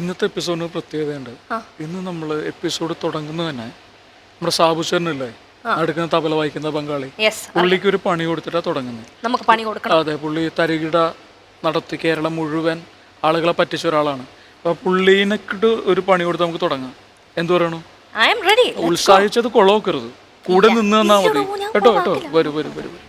ഇന്നത്തെ എപ്പിസോഡിന് പ്രത്യേകതയുണ്ട്. ഇന്ന് നമ്മൾ എപ്പിസോഡ് തുടങ്ങുന്നത് തന്നെ നമ്മുടെ സാബുചേട്ടനല്ലേ അടുക്കുന്ന തബല വായിക്കുന്ന ബംഗാളി, പുള്ളിക്ക് ഒരു പണി കൊടുത്തിട്ടാണ് തുടങ്ങുന്നത്. നമുക്ക് പണി കൊടുക്കണം. അതെ, പുള്ളി തരികിട നടത്തി കേരളം മുഴുവൻ ആളുകളെ പറ്റിച്ച ഒരാളാണ്. അപ്പൊ പുള്ളീനെക്കിട്ട് ഒരു പണി കൊടുത്ത് നമുക്ക് തുടങ്ങാം. എന്ത് പറയണു? ഉത്സാഹിച്ചത് കൊളവെക്കരുത്, കൂടെ നിന്ന് തന്നാ മതി കേട്ടോ. കേട്ടോ, വരൂ വരൂ വരൂ വരൂ.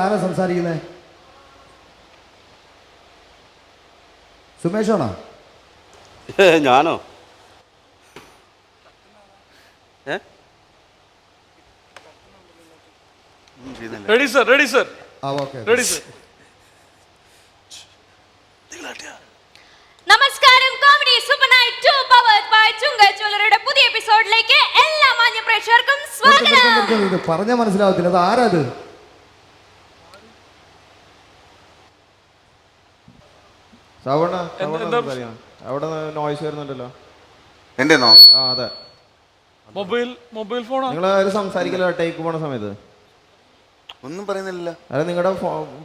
ആരാ സംസാരിക്കുന്നേ? സുമേഷാണോ? ഞാനോ? Ready sir, ready sir, ready sir. നമസ്കാരം, comedy super night 2 powered by Chunga ജ്വല്ലറിയുടെ പുതിയ എപ്പിസോഡിലേക്ക് എല്ലാ മാന്യ പ്രേക്ഷകർക്കും സ്വാഗതം. പറഞ്ഞാൽ മനസ്സിലാവത്തില്ല, അത് ആരാ? അത് അവിടെ നോയ്സ് വരുന്നുണ്ടല്ലോ. എന്റെ അതെ, മൊബൈൽ ഫോണാ. നിങ്ങൾ സംസാരിക്കല്ലോ ടേക്ക് പോണ സമയത്ത് ഒന്നും പറയുന്നില്ല. അതെ, നിങ്ങളുടെ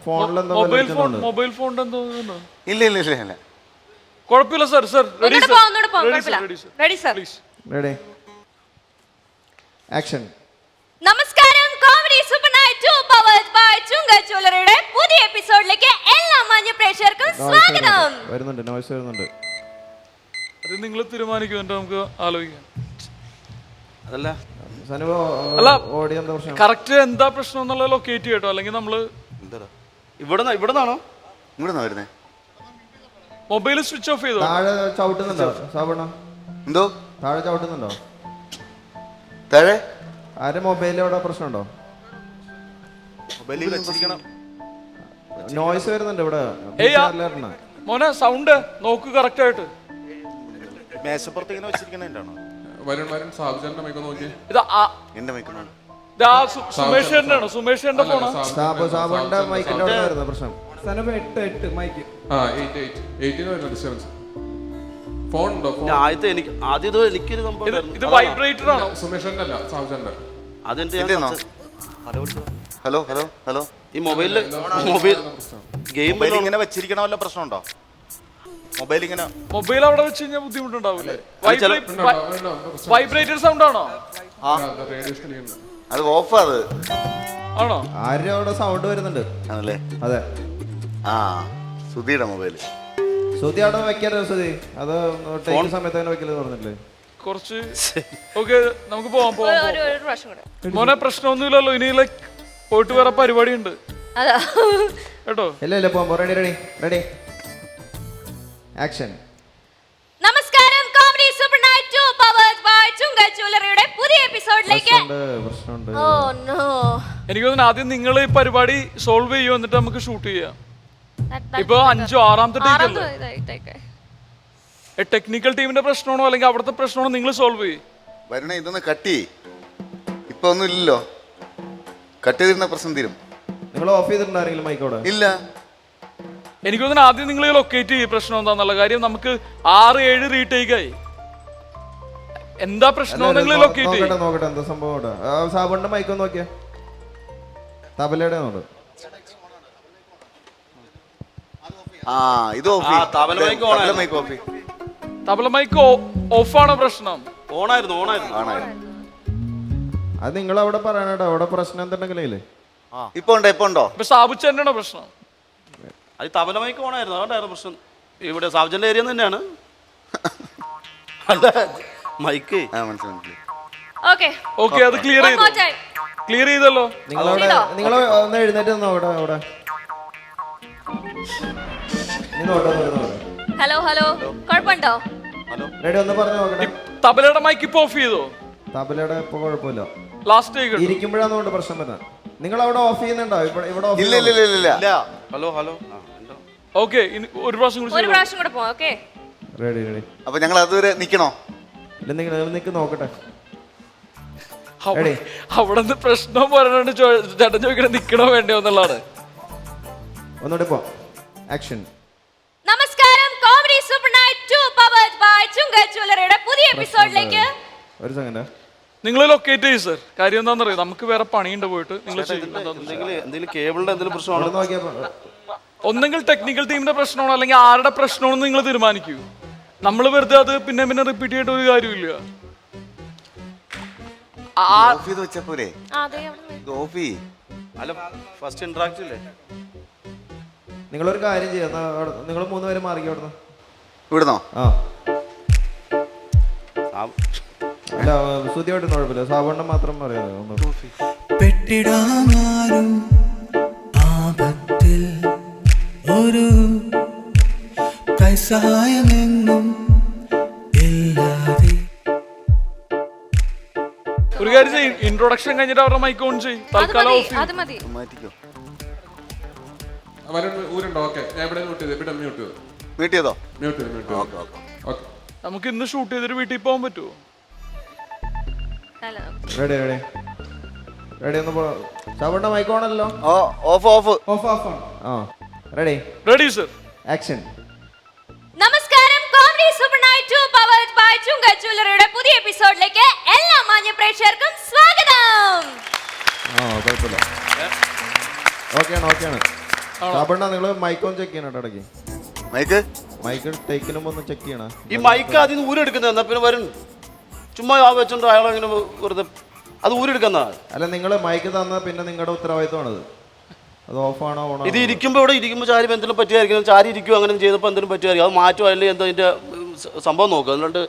ഫോണിൽ എന്തോ മൊബൈൽ ഫോൺ എന്തോ. ഇല്ല ഇല്ല ഇല്ല ഇല്ല, കുഴപ്പമില്ല sir. Sir ready sir, ready sir. Ready, action. നമസ്കാരം, comedy super night 2 powered by Chunga ജ്വല്ലറിയുടെ പുതിയ എപ്പിസോഡിലേക്ക് എല്ലാ മാന്യ പ്രേക്ഷകർക്കും സ്വാഗതം. വരുന്നുണ്ട്, നോയ്സ് വരുന്നുണ്ട്. അത് നിങ്ങൾ തീരുമാനിക്കും, എന്നിട്ട് നമുക്ക് ആലോചിക്കാം. അതല്ല കറക്റ്റ് എന്താ പ്രശ്നം എന്നുള്ളത് ലൊക്കേറ്റ് ചെയ്യട്ടോ, അല്ലെങ്കിൽ നമ്മള് ഇവിടുന്നാണോ വരുന്നേ? മൊബൈൽ സ്വിച്ച് ഓഫ് ചെയ്തോ? താഴെ ചവിട്ടുന്നുണ്ടോ സാബണ? എന്തോ താഴെ ചവിട്ടുന്നുണ്ടോ? താഴെ ആരെ മൊബൈലിൽ അവിടെ പ്രശ്നമുണ്ടോ? മൊബൈലിൽ വെച്ചിരിക്കണം. നോയ്സ് വരുന്നുണ്ട് ഇവിടെ. മോനെ സൗണ്ട് നോക്ക് കറക്റ്റ് ആയിട്ട്. മേശപ്പുറത്ത് ഇങ്ങനെ വെച്ചിരിക്കണേന്റാണോ? സുമേഷിന്റെ ഫോണാ. സാബുന്റെ മൈക്കിന്റെ അവിടെ വരുന്ന പ്രശ്നം. ഇത് വൈബ്രേറ്റർ ആണോ? ഹലോ ഹലോ ഹലോ, ഈ മൊബൈൽ ഗെയിം ഇങ്ങനെ വെച്ചിരിക്കണ വല്ല പ്രശ്നമുണ്ടോ? മൊബൈൽ അവിടെ വെച്ച് കഴിഞ്ഞാൽ ബുദ്ധിമുട്ടുണ്ടാവില്ലേ? വൈബ്രേറ്റർ സൗണ്ട് ആണോ? അത് ഓഫ് ആണോ? ആരും അവിടെ സൗണ്ട് വരുന്നുണ്ട് ആണല്ലേ? അതെ. സുധിയുടെ മൊബൈല്. സുധി അവിടെ വെക്കാനോ? സുധി അത് സമയത്ത് തന്നെ വെക്കലെന്ന് പറഞ്ഞില്ലേ? കുറച്ച് ഓക്കെ, നമുക്ക് പോവാം. മോനെ പ്രശ്നമൊന്നുമില്ലല്ലോ? ഇനി പോയിട്ട് വേറെ പരിപാടി ഉണ്ട് കേട്ടോ? ഇല്ല പോവാം. Ready ready ready, action. നമസ്കാരം, comedy super night 2 powered by Chunga ജ്വല്ലറിയുടെ പുതിയ എപ്പിസോഡിലേക്ക് എനിക്ക് തോന്നുന്നു ആദ്യം നിങ്ങൾ ഈ പരിപാടി സോൾവ് ചെയ്യും, എന്നിട്ട് നമുക്ക് ഷൂട്ട് ചെയ്യാം. ഇപ്പൊ 5 6ാമത്തെ ടേക്ക്. ടെക്നിക്കൽ ടീമിന്റെ പ്രശ്നമാണോ അല്ലെങ്കിൽ അവിടുത്തെ പ്രശ്നമാണോ? നിങ്ങൾ സോൾവ് ചെയ്യും. വരണേ, ഇതൊന്ന് കട്ടി. ഇപ്പൊ ഒന്നും ഇല്ലല്ലോ, കട്ട് ചെയ്തിരുന്ന പ്രശ്നം തീരും. നിങ്ങൾ ഓഫ് ചെയ്തിട്ടുണ്ടായിരുന്നെങ്കിലും മൈക്കോടെ ഇല്ല. എനിക്ക് തോന്നുന്നു ആദ്യം നിങ്ങൾ ലൊക്കേറ്റ് ചെയ്യും പ്രശ്നം എന്താന്നുള്ള കാര്യം. നമുക്ക് 6-7 റീടേക്ക് ആയി. എന്താ പ്രശ്നം നിങ്ങൾ ലൊക്കേറ്റ് ചെയ്യും. നോക്കട്ടെ എന്താ സംഭവം. സാബുന്റെ മൈക്ക് ഒന്ന് നോക്കിയാ. തബലയുടെ നോക്ക്. തബല മൈക്ക് ഓഫ് ആണോ പ്രശ്നം? ഓണായിരുന്നു. അത് നിങ്ങൾ അവിടെ പറയാനോ? അവിടെ പ്രശ്നം എന്തുണ്ടെങ്കിലേ ഇപ്പൊ ഉണ്ടോ? ഇപ്പൊ സാബുച്ചേട്ടനാണോ പ്രശ്നം? അത് തബല മൈക്ക് ഓണായിരുന്നു, അതുകൊണ്ടായിരുന്നു പ്രശ്നം. ഇവിടെ സാബുജന്റെ ഏരിയ തന്നെയാണ് മൈക്ക്. ഓക്കെ, അത് ക്ലിയർ ചെയ്തല്ലോ. നിങ്ങൾ ഒന്ന് എഴുന്നേറ്റ് അവിടെ. ഹലോ ഹലോ, കുഴപ്പമുണ്ടോ? റെഡി, ഒന്ന് പറഞ്ഞു നോക്കട്ടെ. തബലയുടെ മൈക്ക് ഇപ്പൊ ഓഫ് ചെയ്തോ? തബലയുടെ ഇപ്പൊ കുഴപ്പമില്ല. ലാസ്റ്റ് ഇരിക്കുമ്പോഴാണ് പ്രശ്നം വരുന്നത്. നിങ്ങൾ അവിടെ ഓഫ് ചെയ്യുന്നുണ്ടോ? ഇവിടെ ഇല്ല. Hello hello. ഓക്കെ, ഒരു പ്രാവശ്യം കൂടെ പോവാം. Okay, ready. അപ്പൊ ഞങ്ങൾ അതുവരെ നിക്കണോ? ഇല്ല, നിങ്ങൾ നോക്കട്ടെ. അവിടെ നിന്ന് പ്രശ്നം പറഞ്ഞോണ്ട് ചേട്ടൻ ചോദിക്കണേ നിക്കണോ വേണ്ടയോ എന്നുള്ളതാണ്. ഒന്നുകൂടെ പോ. ആക്ഷൻ. നമസ്കാരം, comedy super night 2 powered by Chunga ജ്വല്ലറിയുടെ പുതിയ എപ്പിസോഡിലേക്ക് ഒരു സെക്കൻഡ്. നിങ്ങൾ ലൊക്കേറ്റ് ചെയ്യും സർ. കാര്യം എന്താണെന്നറിയോ, നമുക്ക് വേറെ പണിയുണ്ട് പോയിട്ട്. നിങ്ങൾ എന്തെങ്കിലും കേബിളിന്റെ എന്തെങ്കിലും പ്രശ്നമാണോ നോക്കിയപ്പോ ഒന്നെങ്കിൽ ടെക്നിക്കൽ ടീമിന്റെ പ്രശ്നമാണോ അല്ലെങ്കിൽ ആരുടെ പ്രശ്നമാണെന്ന് നിങ്ങൾ തീരുമാനിക്കൂ. നമ്മൾ വെറുതെ അത് പിന്നെ പിന്നെ റിപ്പീറ്റ് ചെയ്തിട്ട് ഒരു കാര്യമില്ല. ഓഫ് ചെയ്ത് വെച്ചാ പോരെ? ഇത് ഓഫ് ചെയ്യ്. അല്ല ഫസ്റ്റ് ഇന്ററാക്ട് ഇല്ലേ? നിങ്ങളൊരു കാര്യം ചെയ്യാം, നിങ്ങൾ 3 പേര് മാറിക്കോ അവിടുന്ന്. ഇവിടുന്നോ? ആ അല്ല ശ്രുതിയായിട്ട് കുഴപ്പമില്ല, സാബണ്ണ മാത്രം പറയാതെ ഒന്ന്. പെട്ടിടാമാരും ആപത്തിൽ ഒരു കൈസഹായമെങ്ങും ഇല്ലാതെ. ഒരു കാര്യം ചെയ്യും, ഇൻട്രൊഡക്ഷൻ കഴിഞ്ഞിട്ട് അവരുടെ മൈക്ക് ഓൺ ചെയ്യും. തൽക്കാലം ഓഫ് ചെയ്യും. മാറ്റിക്കോ. മ്യൂട്ട് ചെയ്തോ? നമുക്ക് ഇന്ന് ഷൂട്ട് ചെയ്തിട്ട് വീട്ടിൽ പോകാൻ പറ്റുമോ? റെഡി റെഡി റെഡി ഒന്ന് പോ. സാബണ്ണ മൈക്ക് ഓണല്ലോ. Off off off off. ആ റെഡി റെഡി സർ. ആക്ഷൻ. നമസ്കാരം, comedy super night 2 powered by Chunga ജ്വല്ലറിയുടെ പുതിയ എപ്പിസോഡിലേക്ക് എല്ലാ മാന്യ പ്രേക്ഷകർക്കും സ്വാഗതം. ആ കുഴപ്പമില്ല. ഓക്കെയാണ് ഓക്കെയാണ്. സാബണ്ണ നിങ്ങൾ മൈക്ക് ഒന്ന് ചെക്ക് ചെയ്യണം ഇടയ്ക്ക്. മൈക്ക് ടേക്കിന് മുമ്പ് ഒന്ന് ചെക്ക് ചെയ്യണം. ഈ മൈക്ക് അതിന് ഊരെടുക്കുന്നത് എന്നാ പിന്നെ വരും. ചുമ്മാ വെച്ചോണ്ട് അയാളെങ്ങനെ വെറുതെ അത് ഊരെടുക്കുന്നതാണ്. അല്ല നിങ്ങൾ മൈക്ക് തന്നാൽ പിന്നെ നിങ്ങളുടെ ഉത്തരവാദിത്വമാണത്. അത് ഓഫാണോ ഓണോ? ഇത് ഇരിക്കുമ്പോൾ ഇവിടെ ഇരിക്കുമ്പോൾ ചാരി എന്തെങ്കിലും പറ്റിയായിരിക്കും, ചാരി ഇരിക്കും അങ്ങനെ ചെയ്തപ്പോൾ എന്തെങ്കിലും പറ്റുമായിരിക്കും. അത് മാറ്റുമോ അല്ലെങ്കിൽ എന്താ അതിൻ്റെ സംഭവം നോക്കുക. എന്നിട്ട്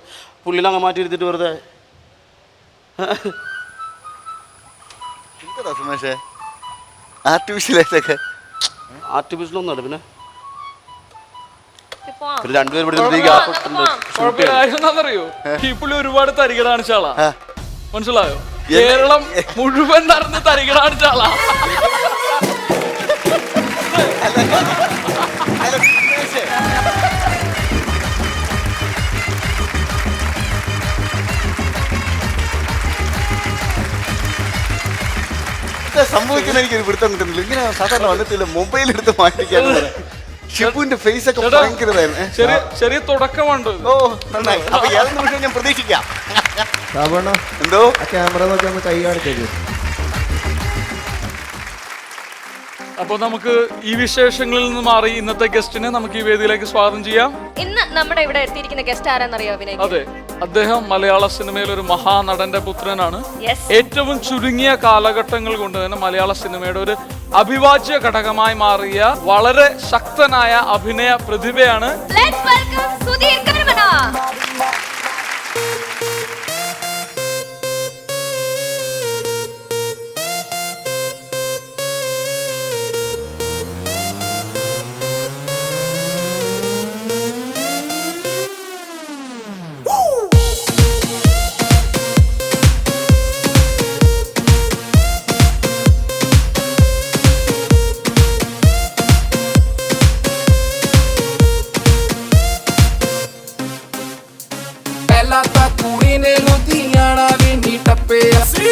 പുള്ളിലങ്ങ് മാറ്റി ഇരുത്തിട്ട് വെറുതെ എന്താ സുമേഷേ ആർട്ടിഫിഷ്യലായിട്ടൊക്കെ? ആർട്ടിഫിഷ്യലൊന്നും അല്ല. പിന്നെ ഇപ്പോ രണ്ടുപേരും ഇവിടെ കുഴപ്പമില്ല. എന്താണെന്നറിയോ, ഈ പുള്ളി ഒരുപാട് തരികട കാണിച്ച ആളാ. മനസ്സിലായോ? കേരളം മുഴുവൻ നടന്ന് തരികട കാണിച്ച ആളാ. സംഭവിക്കുന്ന എനിക്കൊരു പിടുത്തം കിട്ടുന്നില്ല. ഇങ്ങനെ സാധാരണ വന്നിട്ടില്ല. മൊബൈൽ എടുത്ത് മാറ്റിക്കാൻ ഷിബുവിന്റെ ഫേസ് ഒക്കെ ഭയങ്കരതായിരുന്നു. ചെറിയ തുടക്കമുണ്ട്. ഓ നന്നായി. അപ്പൊ ഏതൊരു നിമിഷം ഞാൻ പ്രതീക്ഷിക്കാം. സാബണ്ണ എന്തോ ക്യാമറ നോക്കി ഒന്ന് കൈ കാണിച്ചേക്ക്. അപ്പൊ നമുക്ക് ഈ വിശേഷങ്ങളിൽ നിന്ന് മാറി ഇന്നത്തെ ഗസ്റ്റിനെ നമുക്ക് ഈ വേദിയിലേക്ക് സ്വാഗതം ചെയ്യാം. ഇന്ന് നമ്മുടെ ഇവിടെ എത്തിയിരിക്കുന്ന ഗസ്റ്റ് ആരാന്നറിയോ അഭിനയിക്ക്? അതെ, അദ്ദേഹം മലയാള സിനിമയിൽ ഒരു മഹാനടന്റെ പുത്രനാണ്. Yes. ഏറ്റവും ചുരുങ്ങിയ കാലഘട്ടങ്ങൾ കൊണ്ട് തന്നെ മലയാള സിനിമയുടെ ഒരു അവിഭാജ്യ ഘടകമായി മാറിയ വളരെ ശക്തനായ അഭിനയ പ്രതിഭയാണ്. Let's welcome Sudheer കർമ്മന. ਪਹਿਲਾਂ ਤਾਂ ਕੁੜੀ ਨੇ ਲੁਧਿਆਣਾ ਵੀ ਨੀ ਟੱਪਿਆ ਸੀ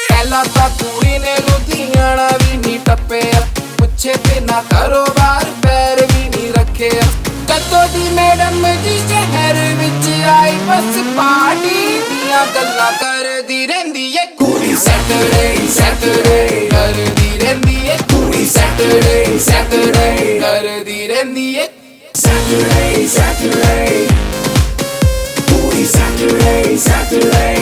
ਪਹਿਲਾਂ ਤਾਂ ਕੁੜੀ ਨੇ ਲੁਧਿਆਣਾ ਵੀ ਨੀ ਟੱਪਿਆ ਪੁੱਛੇ ਤੇ ਨਾ ਕਾਰੋਬਾਰ ਪੈਰ ਵੀ ਨੀ ਰੱਖਿਆ ਕਦੋਂ ਦੀ ਮੈਡਮ ਜੀ ਸ਼ਹਿਰ ਵਿੱਚ ਆਈ ਬਸ ਪਾਰਟੀ ਦੀਆਂ ਗੱਲਾਂ ਕਰਦੀ ਰਹਿੰਦੀ ਏ ਕੁੜੀ ਸੈਟਰਡੇ ਸੈਟਰਡੇ ਕਰਦੀ ਰਹਿੰਦੀ ਏ ਕੁੜੀ ਸੈਟਰਡੇ ਸੈਟਰਡੇ ਕਰਦੀ ਰਹਿੰਦੀ ਏ Saturday, Saturday, booty Saturday, Saturday,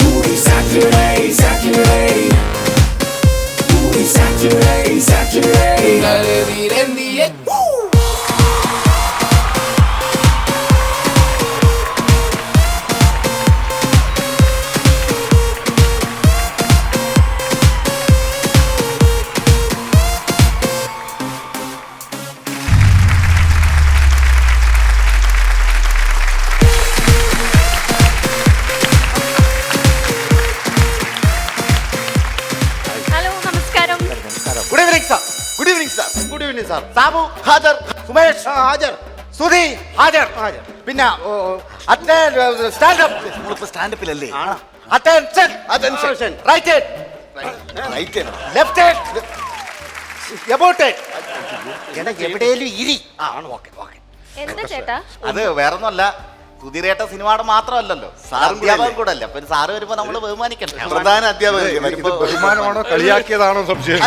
booty Saturday, Saturday, booty Saturday, Saturday. Kardi rendi hai. Sabu ഹാജർ, സുമേഷ് ഹാജർ, സുധി ഹാജർ. പിന്നെ നമ്മളിപ്പോ സ്റ്റാൻഡപ്പിലല്ലേ? Attention. Right hand. Right Left hand. About it. എവിടെയും ഇരി. എന്താ ചേട്ടാ? അത് വേറൊന്നുമല്ല, സുധീരേട്ട സിനിമയുടെ മാത്രമല്ലല്ലോ, സാറും കൂടെ അധ്യാപകൻ അല്ലേ? കൂടെ അല്ലേ. അപ്പൊ സാറ് വരുമ്പോ നമ്മള് ബഹുമാനിക്കണ്ടേ? പ്രധാന അധ്യാപകൻ ഇത് ബഹുമാനമാണോ കളിയാക്കിയതാണോ സംശയം?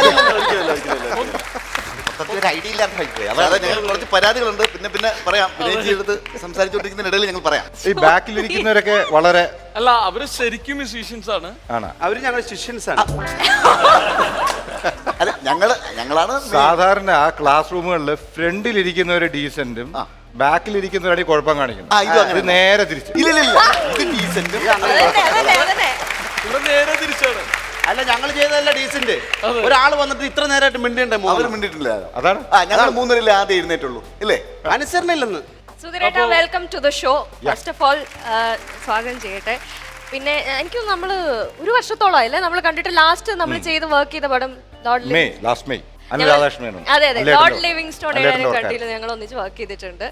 മൊത്തത്തിൽ ഒരു ഐഡിയ ഇല്ലാത്ത പോയി. അതായത് ഞങ്ങൾ കുറച്ച് പരാതികളുണ്ട്, പിന്നെ പറയാം. വിനയജി എടുത്ത് സംസാരിച്ചുകൊണ്ടിരിക്കുന്നതിനിടയിൽ ഞങ്ങൾ പറയാം. ഈ ബാക്കിലിരിക്കുന്നവരൊക്കെ വളരെ അല്ല, അവര് ശരിക്കും മ്യൂസീഷ്യൻസ് ആണ്. ആണ്. അവര് ഞങ്ങളുടെ ശിഷ്യൻസ് ആണ്. അല്ല ഞങ്ങളാണ് സാധാരണ ആ ക്ലാസ് റൂമുകളിൽ ഫ്രണ്ടിലിരിക്കുന്നവര് ഡീസന്റും ബാക്കിലിരിക്കുന്നവരാണ് ഈ കുഴപ്പം കാണിക്കുന്നത്. ഇതും അങ്ങനെ ഇത് നേരെ തിരിച്ചു. ഇല്ല ഇത് ഡീസന്റ്. അതന്നെ. ഇവിടെ നേരെ തിരിച്ചാണ്. അല്ല, ഞങ്ങൾ ചെയ്തതല്ല ഡീസന്റ്. ഒരാൾ വന്നിട്ട് ഇത്ര നേരമായിട്ട് മിണ്ടിയുണ്ടേ അവര് മിണ്ടിട്ടില്ല. അതാണ് ഞങ്ങൾ 3 ആദ്യം എഴുന്നേറ്റുള്ളൂ ഇല്ലേ? അനുസരണ ഇല്ലെന്ന്. സുധീരേട്ടാ, welcome to the show. First of all സ്വാഗതം ചെയ്യട്ടെ. പിന്നെ എനിക്ക് നമ്മൾ ഒരു വർഷത്തോളമായില്ലേ നമ്മൾ കണ്ടിട്ട്. ലാസ്റ്റ് നമ്മൾ ചെയ്ത് വർക്ക് ചെയ്ത പടം ലാസ്റ്റ് മെയ് അനുരാധാകൃഷ്ണനും അതെ ലോർഡ് ലിവിങ്സ്റ്റോൺ കണ്ടില്ല. ഞങ്ങൾ ഒന്നിച്ച് വർക്ക് ചെയ്തിട്ടുണ്ട്.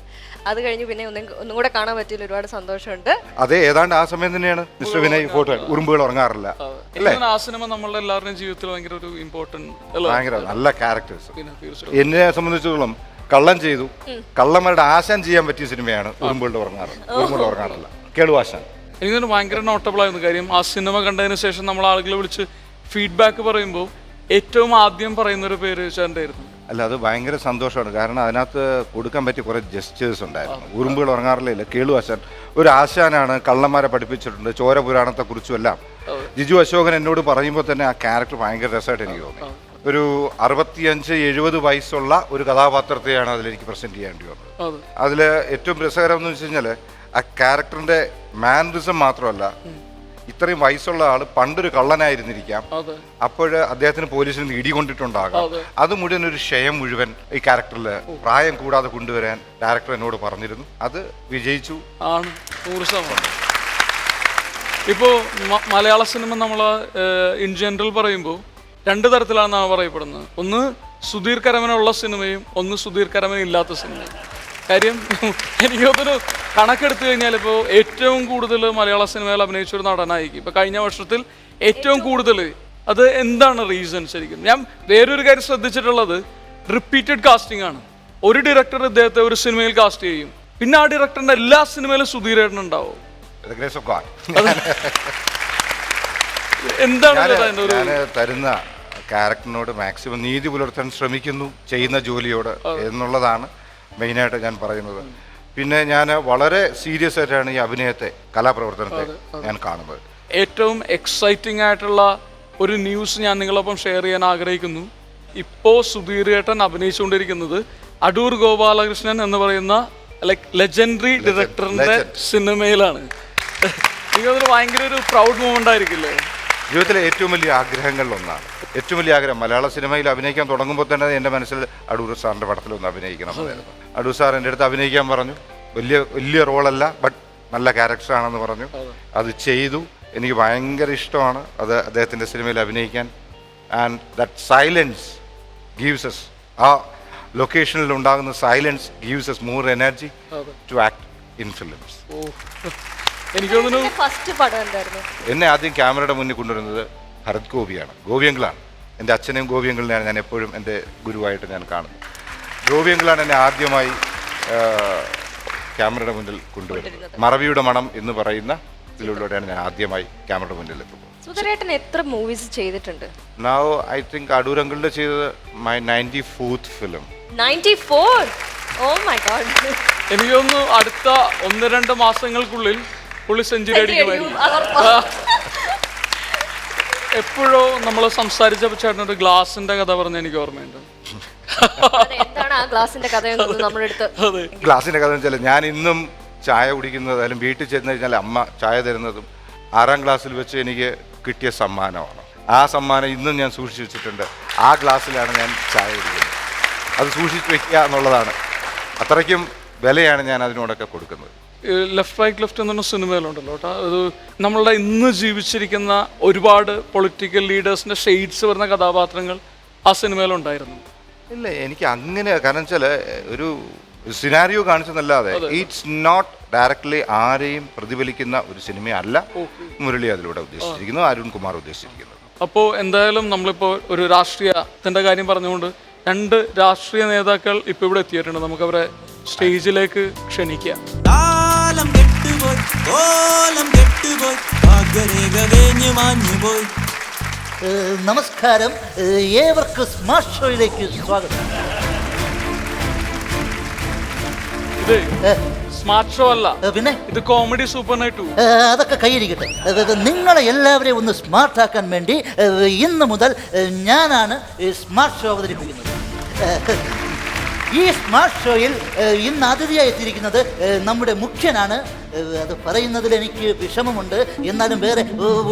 അത് കഴിഞ്ഞ് പിന്നെ ഒന്നും കൂടെ കാണാൻ പറ്റിയില്ല. ഒരുപാട് സന്തോഷമുണ്ട്. അതെ, ഏതാണ്ട് ആ സമയം തന്നെയാണ് മിസ്റ്റർ വിനയ് ഫോട്ടോ ഉറുമ്പുകൾ ഉറങ്ങാറില്ല അല്ലേ? ആ സിനിമ നമ്മളുടെ എല്ലാവരുടെയും ജീവിതത്തിൽ ഭയങ്കര ഒരു ഇമ്പോർട്ടന്റ്. ഭയങ്കര നല്ല ക്യാരക്ടേഴ്സ്. തീർച്ചയായും എന്നെ സംബന്ധിച്ചിടത്തോളം കള്ളം ചെയ്തു, കള്ളന്മാരുടെ ആശാൻ ചെയ്യാൻ പറ്റിയ സിനിമയാണ് ഉറുമ്പുകളുടെ ഉറങ്ങാറില്ല. കേളുവാശാൻ എനിക്കൊരു ഭയങ്കര നോട്ടബിൾ ആയിരുന്നു. കാര്യം ആ സിനിമ കണ്ടതിന് ശേഷം നമ്മൾ ആളുകളെ വിളിച്ച് ഫീഡ്ബാക്ക് പറയുമ്പോൾ ഏറ്റവും ആദ്യം പറയുന്ന ഒരു പേര് ചേട്ടൻ്റെ ആയിരുന്നു. അല്ല, അത് ഭയങ്കര സന്തോഷമാണ്. കാരണം അതിനകത്ത് കൊടുക്കാൻ പറ്റിയ കുറേ ജസ്റ്റേഴ്സ് ഉണ്ടായിരുന്നു. ഉറുമ്പുകൾ ഉറങ്ങാറില്ല, കേളുവാശാൻ ഒരു ആശാനാണ്, കള്ളന്മാരെ പഠിപ്പിച്ചിട്ടുണ്ട്, ചോര പുരാണത്തെക്കുറിച്ചും എല്ലാം. ജിജു അശോകൻ എന്നോട് പറയുമ്പോൾ തന്നെ ആ ക്യാരക്ടർ ഭയങ്കര രസമായിട്ട് എനിക്ക് തോന്നി. ഒരു 65-70 വയസ്സുള്ള ഒരു കഥാപാത്രത്തെയാണ് അതിലെനിക്ക് പ്രസന്റ് ചെയ്യേണ്ടി വന്നത്. അതിൽ ഏറ്റവും രസകരം എന്ന് വെച്ച് കഴിഞ്ഞാൽ ആ ക്യാരക്ടറിന്റെ മാനറിസം മാത്രമല്ല, ഇത്രയും വയസ്സുള്ള ആള് പണ്ടൊരു കള്ളനായിരുന്നിരിക്കാം, അപ്പോൾ അദ്ദേഹത്തിന് പോലീസിൽ നിന്ന് ഇടികൊണ്ടിട്ടുണ്ടാകാം. അത് മുഴുവൻ ഒരു ക്ഷയം മുഴുവൻ ഈ ക്യാരക്ടറിൽ പ്രായം കൂടാതെ കൊണ്ടുവരാൻ ഡയറക്ടർ എന്നോട് പറഞ്ഞിരുന്നു. അത് വിജയിച്ചു. ആണ് 100%. ഇപ്പോൾ മലയാള സിനിമ നമ്മൾ ഇൻ ജനറൽ പറയുമ്പോൾ 2 തരത്തിലാണ് പറയപ്പെടുന്നത്. ഒന്ന് സുധീർ കരമനുള്ള സിനിമയും ഒന്ന് സുധീർ കരമന ഇല്ലാത്ത സിനിമയും. കാര്യം എനിക്ക് തോന്നുന്നു കണക്കെടുത്തു കഴിഞ്ഞാൽ ഇപ്പോൾ ഏറ്റവും കൂടുതൽ മലയാള സിനിമയിൽ അഭിനയിച്ചൊരു നടനായിരിക്കും ഇപ്പോൾ കഴിഞ്ഞ വർഷത്തിൽ ഏറ്റവും കൂടുതൽ. അത് എന്താണ് റീസൺ ശരിക്കും? ഞാൻ വേറൊരു കാര്യം ശ്രദ്ധിച്ചിട്ടുള്ളത് റിപ്പീറ്റഡ് കാസ്റ്റിംഗ് ആണ്. ഒരു ഡയറക്ടർ ഇദ്ദേഹത്തെ ഒരു സിനിമയിൽ കാസ്റ്റ് ചെയ്യും, പിന്നെ ആ ഡയറക്ടറിന്റെ എല്ലാ സിനിമയിലും സുധീരേട്ടൻ ഉണ്ടാവും. എന്താണ് തരുന്ന ക്യാരക്ടറിനോട് മാക്സിമം നീതി പുലർത്താൻ ശ്രമിക്കുന്നു, ചെയ്യുന്ന ജോലിയോട് എന്നുള്ളതാണ് മെയിനായിട്ട് ഞാൻ പറയുന്നത്. പിന്നെ ഞാൻ വളരെ സീരിയസ് ആയിട്ടാണ് ഈ അഭിനയത്തെ, കലാപ്രവർത്തനത്തെ ഞാൻ കാണുന്നത്. ഏറ്റവും എക്സൈറ്റിംഗ് ആയിട്ടുള്ള ഒരു ന്യൂസ് ഞാൻ നിങ്ങളൊപ്പം ഷെയർ ചെയ്യാൻ ആഗ്രഹിക്കുന്നു. ഇപ്പോൾ സുധീരേട്ടൻ അഭിനയിച്ചുകൊണ്ടിരിക്കുന്നത് അടൂർ ഗോപാലകൃഷ്ണൻ എന്ന് പറയുന്ന ലെജൻഡറി ഡയറക്ടറിന്റെ സിനിമയിലാണ്. എനിക്കതൊരു ഭയങ്കര ഒരു പ്രൗഡ് മൂമെന്റ് ആയിരിക്കില്ലേ? ജീവിതത്തിലെ ഏറ്റവും വലിയ ആഗ്രഹങ്ങളിലൊന്നാണ്. ഏറ്റവും വലിയ ആഗ്രഹം മലയാള സിനിമയിൽ അഭിനയിക്കാൻ തുടങ്ങുമ്പോൾ തന്നെ എൻ്റെ മനസ്സിൽ അടൂർ സാറിൻ്റെ പടത്തിലൊന്ന് അഭിനയിക്കണമെന്നായിരുന്നു. അടൂർ സാർ എൻ്റെ അടുത്ത് അഭിനയിക്കാൻ പറഞ്ഞു. വലിയ റോളല്ല, ബട്ട് നല്ല ക്യാരക്ടറാണെന്ന് പറഞ്ഞു. അത് ചെയ്തു. എനിക്ക് ഭയങ്കര ഇഷ്ടമാണ് അത് അദ്ദേഹത്തിൻ്റെ സിനിമയിൽ അഭിനയിക്കാൻ. And that silence gives us, ആ ലൊക്കേഷനിൽ ഉണ്ടാകുന്ന silence gives us more energy to act in films. എനിക്ക് തോന്നുന്നു ഫസ്റ്റ് പടം എന്തായിരുന്നു? എന്നെ ആദ്യം ക്യാമറയുടെ മുന്നിൽ കൊണ്ടുവരുന്നത് ഭരത് ഗോപിയാണ്, ഗോപിയങ്കിളാണ്. എൻ്റെ അച്ഛനെയും ഗോപിയങ്കിളിനെയാണ് ഞാൻ എപ്പോഴും എൻ്റെ ഗുരുവായിട്ട് ഞാൻ കാണുന്നത്. ഗോപിയങ്കിളാണ് എന്നെ ആദ്യമായി ക്യാമറയുടെ മുന്നിൽ കൊണ്ടുവരുന്നത്. മറവിയുടെ മണം എന്ന് പറയുന്ന ഇതിലൂടെയാണ് ഞാൻ ആദ്യമായി ക്യാമറയുടെ മുന്നിൽ എത്തുന്നത്. സുധീരേട്ടൻ എത്ര മൂവീസ് ചെയ്തിട്ടുണ്ട്? നൗ ഐ തിങ്ക് അടൂരങ്കിളിൻ്റെ ചെയ്തത് my 94th film. 94? Oh my god. എനിക്ക് തോന്നുന്നു അടുത്ത 1-2 മാസങ്ങൾക്കുള്ളിൽ പുള്ളി സെഞ്ചുറി അടിക്കുമായിരിക്കും. എപ്പോഴോ നമ്മൾ സംസാരിച്ചപ്പോൾ ചേട്ടനൊരു ഗ്ലാസിന്റെ കഥ പറഞ്ഞ എനിക്ക് ഓർമ്മയുണ്ട്. എന്താണ് ആ ഗ്ലാസിന്റെ കഥ? ഗ്ലാസിന്റെ കഥ വെച്ചാൽ ഞാൻ ഇന്നും ചായ കുടിക്കുന്നത്, അല്ലെങ്കിൽ വീട്ടിൽ ചെന്ന് കഴിഞ്ഞാൽ അമ്മ ചായ തരുന്നതും 6ാം ക്ലാസ്സിൽ വെച്ച് എനിക്ക് കിട്ടിയ സമ്മാനമാണ്. ആ സമ്മാനം ഇന്നും ഞാൻ സൂക്ഷിച്ചു വെച്ചിട്ടുണ്ട്. ആ ഗ്ലാസ്സിലാണ് ഞാൻ ചായ കുടിക്കുന്നത്. അത് സൂക്ഷിച്ചു വെക്കുക എന്നുള്ളതാണ്. അത്രയ്ക്കും വിലയാണ് ഞാൻ അതിനോടൊക്കെ കൊടുക്കുന്നത്. ലെഫ്റ്റ് റൈറ്റ് ലെഫ്റ്റ് എന്ന് പറഞ്ഞ സിനിമയിലുണ്ടല്ലോ കേട്ടോ, അത് നമ്മളുടെ ഇന്ന് ജീവിച്ചിരിക്കുന്ന ഒരുപാട് പൊളിറ്റിക്കൽ ലീഡേഴ്സിന്റെ ഷെയ്ഡ്സ് വരുന്ന കഥാപാത്രങ്ങൾ ആ സിനിമയിലുണ്ടായിരുന്നു. ഇല്ല, എനിക്ക് അങ്ങനെ, കാരണം വെച്ചാൽ ഒരു സിനാരിയോ കാണിച്ചെന്നല്ലാതെ ഇറ്റ്സ് നോട്ട് ഡയറക്റ്റ്ലി ആരെയും പ്രതിഫലിക്കുന്ന ഒരു സിനിമയല്ല മുരളി അതിലൂടെ ഉദ്ദേശിച്ചിരിക്കുന്നത്, അരുൺ കുമാർ ഉദ്ദേശിച്ചിരിക്കുന്നത്. അപ്പോൾ എന്തായാലും നമ്മളിപ്പോൾ ഒരു രാഷ്ട്രീയത്തിൻ്റെ കാര്യം പറഞ്ഞുകൊണ്ട് 2 രാഷ്ട്രീയ നേതാക്കൾ ഇപ്പോൾ ഇവിടെ എത്തിയിട്ടുണ്ട്. നമുക്ക് അവരെ സ്റ്റേജിലേക്ക് ക്ഷണിക്കാം. നമസ്കാരം, ഏവർക്കും സ്മാർട്ട് ഷോയിലേക്ക് സ്വാഗതം. ഇത് സ്മാർട്ട് ഷോ അല്ല, പിന്നെ ഇത് കോമഡി സൂപ്പർ നൈറ്റ് 2. അതൊക്കെ കൈയിരിക്കട്ടെ. നിങ്ങളെ എല്ലാവരെയും ഒന്ന് സ്മാർട്ട് ആക്കാൻ വേണ്ടി ഇന്ന് മുതൽ ഞാനാണ് സ്മാർട്ട് ഷോ അവതരിപ്പിക്കുന്നത്. ഈ സ്മാർട്ട് ഷോയിൽ ഇന്ന് അതിഥിയായി എത്തിയിരിക്കുന്നത് നമ്മുടെ മുഖ്യനാണ്. അത് പറയുന്നതിൽ എനിക്ക് വിഷമമുണ്ട്, എന്നാലും വേറെ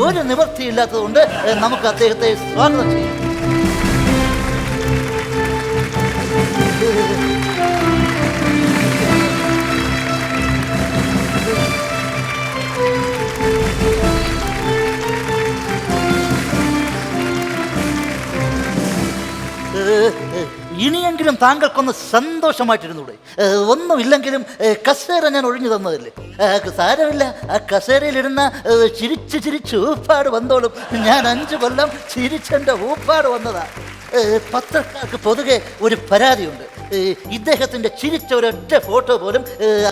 ഒരു നിവൃത്തിയില്ലാത്തതുകൊണ്ട് നമുക്ക് അദ്ദേഹത്തെ സ്വാഗതം ചെയ്യാം. ഇനിയെങ്കിലും താങ്കൾക്കൊന്ന് സന്തോഷമായിട്ടിരുന്നൂടെ? ഒന്നുമില്ലെങ്കിലും കസേര ഞാൻ ഒഴിഞ്ഞു തന്നതല്ലേ. സാരമില്ല, ആ കസേരയിലിരുന്ന ചിരിച്ച് ചിരിച്ച് ഊപ്പാട് വന്നോളും. ഞാൻ 5 കൊല്ലം ചിരിച്ചെൻ്റെ ഊപ്പാട് വന്നതാ. പത്രക്കാർക്ക് പൊതുവെ ഒരു പരാതിയുണ്ട്, ഇദ്ദേഹത്തിൻ്റെ ചിരിച്ച ഒരൊറ്റ ഫോട്ടോ പോലും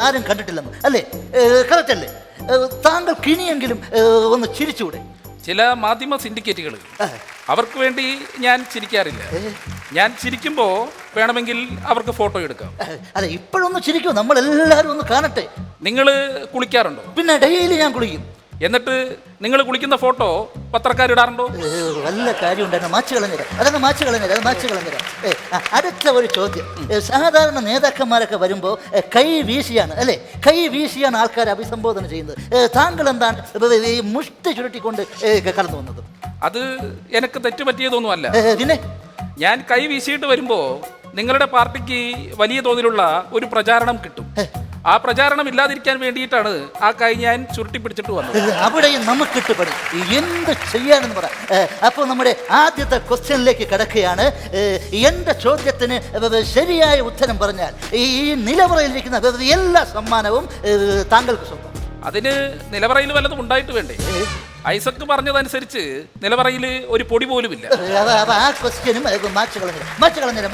ആരും കണ്ടിട്ടില്ലെന്ന്. അല്ലേ? കറക്റ്റ് അല്ലേ? താങ്കൾക്ക് ഇനിയെങ്കിലും ഒന്ന് ചിരിച്ചുകൂടെ? ചില മാധ്യമ സിൻഡിക്കേറ്റുകൾ അവർക്ക് വേണ്ടി ഞാൻ ചിരിക്കാറില്ല. ഞാൻ ചിരിക്കുമ്പോൾ വേണമെങ്കിൽ അവർക്ക് ഫോട്ടോ എടുക്കാം. അല്ല, ഇപ്പോഴൊന്ന് ചിരിക്കും, നമ്മളെല്ലാവരും ഒന്ന് കാണട്ടെ. നിങ്ങൾ കുളിക്കാറുണ്ടോ? പിന്നെ ഡെയിലി ഞാൻ കുളിക്കും. എന്നിട്ട് നിങ്ങൾ കുളിക്കുന്ന ഫോട്ടോ പത്രക്കാരിടാറുണ്ടോ? വല്ല കാര്യം ഉണ്ടായിരുന്നു, മാച്ച് കളഞ്ഞുതരാം. അതങ്ങ് മാച്ച് കളഞ്ഞുതരാം. അടുത്ത ഒരു ചോദ്യം. സാധാരണ നേതാക്കന്മാരൊക്കെ വരുമ്പോൾ കൈ വീശിയാണ്, അല്ലേ? കൈ വീശിയാണ് ആൾക്കാരെ അഭിസംബോധന ചെയ്യുന്നത്. താങ്കൾ എന്താണ് ഈ മുഷ്ടി ചുരുട്ടിക്കൊണ്ട് കടന്നു വന്നത്? അത് എനിക്ക് തെറ്റുപറ്റിയതൊന്നുമല്ല. പിന്നെ ഞാൻ കൈ വീശിയിട്ട് വരുമ്പോൾ നിങ്ങളുടെ പാർട്ടിക്ക് വലിയ തോതിലുള്ള ഒരു പ്രചാരണം കിട്ടും. ആ പ്രചാരണം ഇല്ലാതിരിക്കാൻ വേണ്ടിയിട്ടാണ് ആ കൈ ഞാൻ ചുരുട്ടി പിടിച്ചിട്ട് വന്നത്. അവിടെയും നമുക്കിട്ട് പണി എന്ത് ചെയ്യാനെന്ന് പറ. അപ്പോൾ നമ്മുടെ ആദ്യത്തെ ക്വസ്റ്റ്യനിലേക്ക് കിടക്കുകയാണ്. എൻ്റെ ചോദ്യത്തിന് ശരിയായ ഉത്തരം പറഞ്ഞാൽ ഈ നിലവറയിലിരിക്കുന്ന എല്ലാ സമ്മാനവും താങ്കൾക്ക് സ്വന്തം. അതിന് നിലവറയിൽ വല്ലതും ഉണ്ടായിട്ട് വേണ്ടേ? ഐസക്ക് പറഞ്ഞതനുസരിച്ച് നിലവറയിൽ ഒരു പൊടി പോലുമില്ല. ആ ക്വസ്റ്റ്യനും മാച്ച് കളഞ്ഞുതരാം.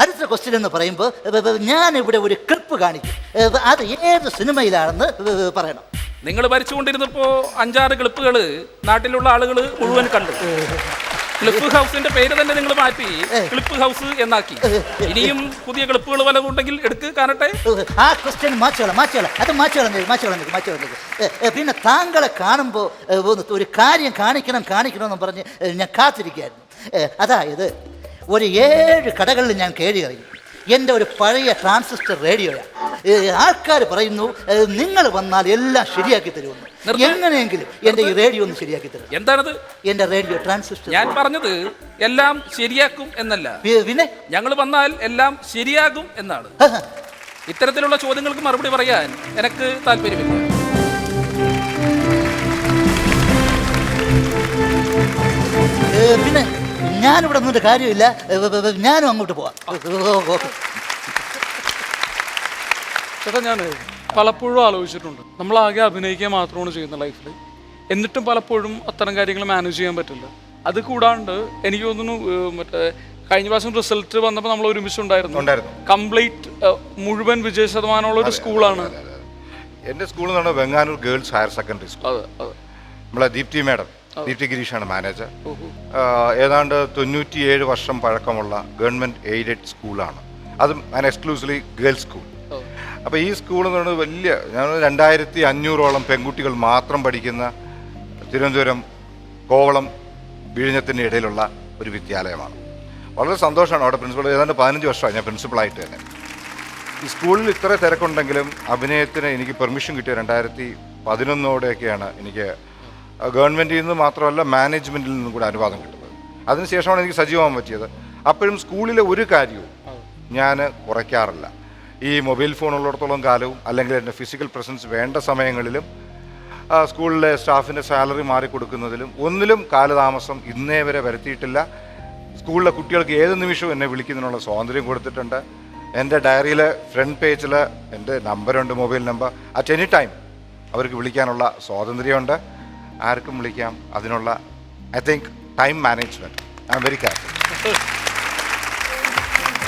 അടുത്ത ക്വസ്റ്റ്യൻ എന്ന് പറയുമ്പോൾ ഞാനിവിടെ ഒരു ക്ലിപ്പ് കാണിക്കും. അത് ഏത് സിനിമയിലാണെന്ന് പറയണം. നിങ്ങൾ ഭരിച്ചുകൊണ്ടിരുന്നപ്പോൾ 5-6 ക്ലിപ്പുകൾ നാട്ടിലുള്ള ആളുകൾ മുഴുവൻ കണ്ടു. ക്ലിപ്പ് ഹൗസിന്റെ പേര് തന്നെ നിങ്ങൾ മാറ്റി ക്ലിപ്പ് ഹൗസ് എന്നാക്കി. ഇനിയും പുതിയ ക്ലിപ്പുകൾ വല്ലതും ഉണ്ടെങ്കിൽ എടുക്ക്, കാണട്ടെ. ആ ക്വസ്റ്റ്യൻ മാച്ച് കളഞ്ഞു. പിന്നെ താങ്കളെ കാണുമ്പോൾ ഒരു കാര്യം കാണിക്കണമെന്ന് പറഞ്ഞ് ഞാൻ കാത്തിരിക്കുകയായിരുന്നു. അതായത് ഒരു 7 കടകളിൽ ഞാൻ കയറി കഴിഞ്ഞു. എൻ്റെ ഒരു പഴയ ട്രാൻസിസ്റ്റർ റേഡിയോയാണ്. ആൾക്കാർ പറയുന്നു നിങ്ങൾ വന്നാൽ എല്ലാം ശരിയാക്കി തരുമെന്ന്. എങ്ങനെയെങ്കിലും എൻ്റെ ഈ റേഡിയോ ഒന്ന് ശരിയാക്കി തരും. എന്താണത്? എൻ്റെ റേഡിയോ ട്രാൻസിസ്റ്റർ. ഞാൻ പറഞ്ഞത് എല്ലാം ശരിയാക്കും എന്നല്ല, പിന്നെ ഞങ്ങൾ വന്നാൽ എല്ലാം ശരിയാകും എന്നാണ്. ഇത്തരത്തിലുള്ള ചോദ്യങ്ങൾക്ക് മറുപടി പറയാൻ എനിക്ക് താല്പര്യമില്ല. പിന്നെ ഞാനിവിടെ നിന്നിട്ട് കാര്യമില്ല, ഞാനും അങ്ങോട്ട് പോവാം. ചേട്ടാ, ഞാൻ പലപ്പോഴും ആലോചിച്ചിട്ടുണ്ട്, നമ്മളാകെ അഭിനയിക്കുക മാത്രമാണ് ചെയ്യുന്ന ലൈഫിൽ. എന്നിട്ടും പലപ്പോഴും അത്തരം കാര്യങ്ങൾ മാനേജ് ചെയ്യാൻ പറ്റില്ല. അത് കൂടാണ്ട് എനിക്ക് തോന്നുന്നു മറ്റേ കഴിഞ്ഞ പ്രാവശ്യം റിസൾട്ട് വന്നപ്പോൾ നമ്മൾ ഒരുമിച്ചുണ്ടായിരുന്നു. കംപ്ലീറ്റ് മുഴുവൻ വിജയ ശതമാനമുള്ള ഒരു സ്കൂളാണ് എൻ്റെ സ്കൂൾ എന്ന് പറഞ്ഞാൽ Venganoor girls higher secondary school. നമ്മളെ ദീപ്തി മാഡം, ദീപ്തി ഗിരീഷാണ് മാനേജർ. ഏതാണ്ട് 97 വർഷം പഴക്കമുള്ള ഗവൺമെൻറ് എയ്ഡഡ് സ്കൂളാണ്. അതും എക്സ്ക്ലൂസീവ്ലി ഗേൾസ് സ്കൂൾ. അപ്പോൾ ഈ സ്കൂൾ എന്ന് പറയുന്നത് വലിയ 2500ഓളം പെൺകുട്ടികൾ മാത്രം പഠിക്കുന്ന തിരുവനന്തപുരം കോവളം വിഴിഞ്ഞത്തിൻ്റെ ഇടയിലുള്ള ഒരു വിദ്യാലയമാണ്. വളരെ സന്തോഷമാണ് അവിടെ പ്രിൻസിപ്പൾ. ഏതാണ്ട് 15 വർഷമായി ഞാൻ പ്രിൻസിപ്പളായിട്ട് തന്നെ. ഈ സ്കൂളിൽ ഇത്ര തിരക്കുണ്ടെങ്കിലും അഭിനയത്തിന് എനിക്ക് പെർമിഷൻ കിട്ടിയ 2011ഓടെയൊക്കെയാണ് എനിക്ക് ഗവൺമെൻറ്റിൽ നിന്ന് മാത്രമല്ല മാനേജ്മെൻറ്റിൽ നിന്നും കൂടെ അനുവാദം കിട്ടുന്നത്. അതിനുശേഷമാണ് എനിക്ക് സജീവമാകാൻ പറ്റിയത്. അപ്പോഴും സ്കൂളിലെ ഒരു കാര്യവും ഞാൻ കുറയ്ക്കാറില്ല. ഈ മൊബൈൽ ഫോൺ ഉള്ളിടത്തോളം കാലവും അല്ലെങ്കിൽ എൻ്റെ ഫിസിക്കൽ പ്രസൻസ് വേണ്ട സമയങ്ങളിലും സ്കൂളിലെ സ്റ്റാഫിൻ്റെ സാലറി മാറിക്കൊടുക്കുന്നതിലും ഒന്നിലും കാലതാമസം ഇന്നേ വരെ വരുത്തിയിട്ടില്ല. സ്കൂളിലെ കുട്ടികൾക്ക് ഏത് നിമിഷവും എന്നെ വിളിക്കുന്നതിനുള്ള സ്വാതന്ത്ര്യം കൊടുത്തിട്ടുണ്ട്. എൻ്റെ ഡയറിയിലെ ഫ്രണ്ട് പേജിൽ എൻ്റെ നമ്പറുണ്ട്, mobile number. At any time അവർക്ക് വിളിക്കാനുള്ള സ്വാതന്ത്ര്യമുണ്ട്. ആർക്കും വിളിക്കാം. അതിനുള്ള I think time management I am very careful.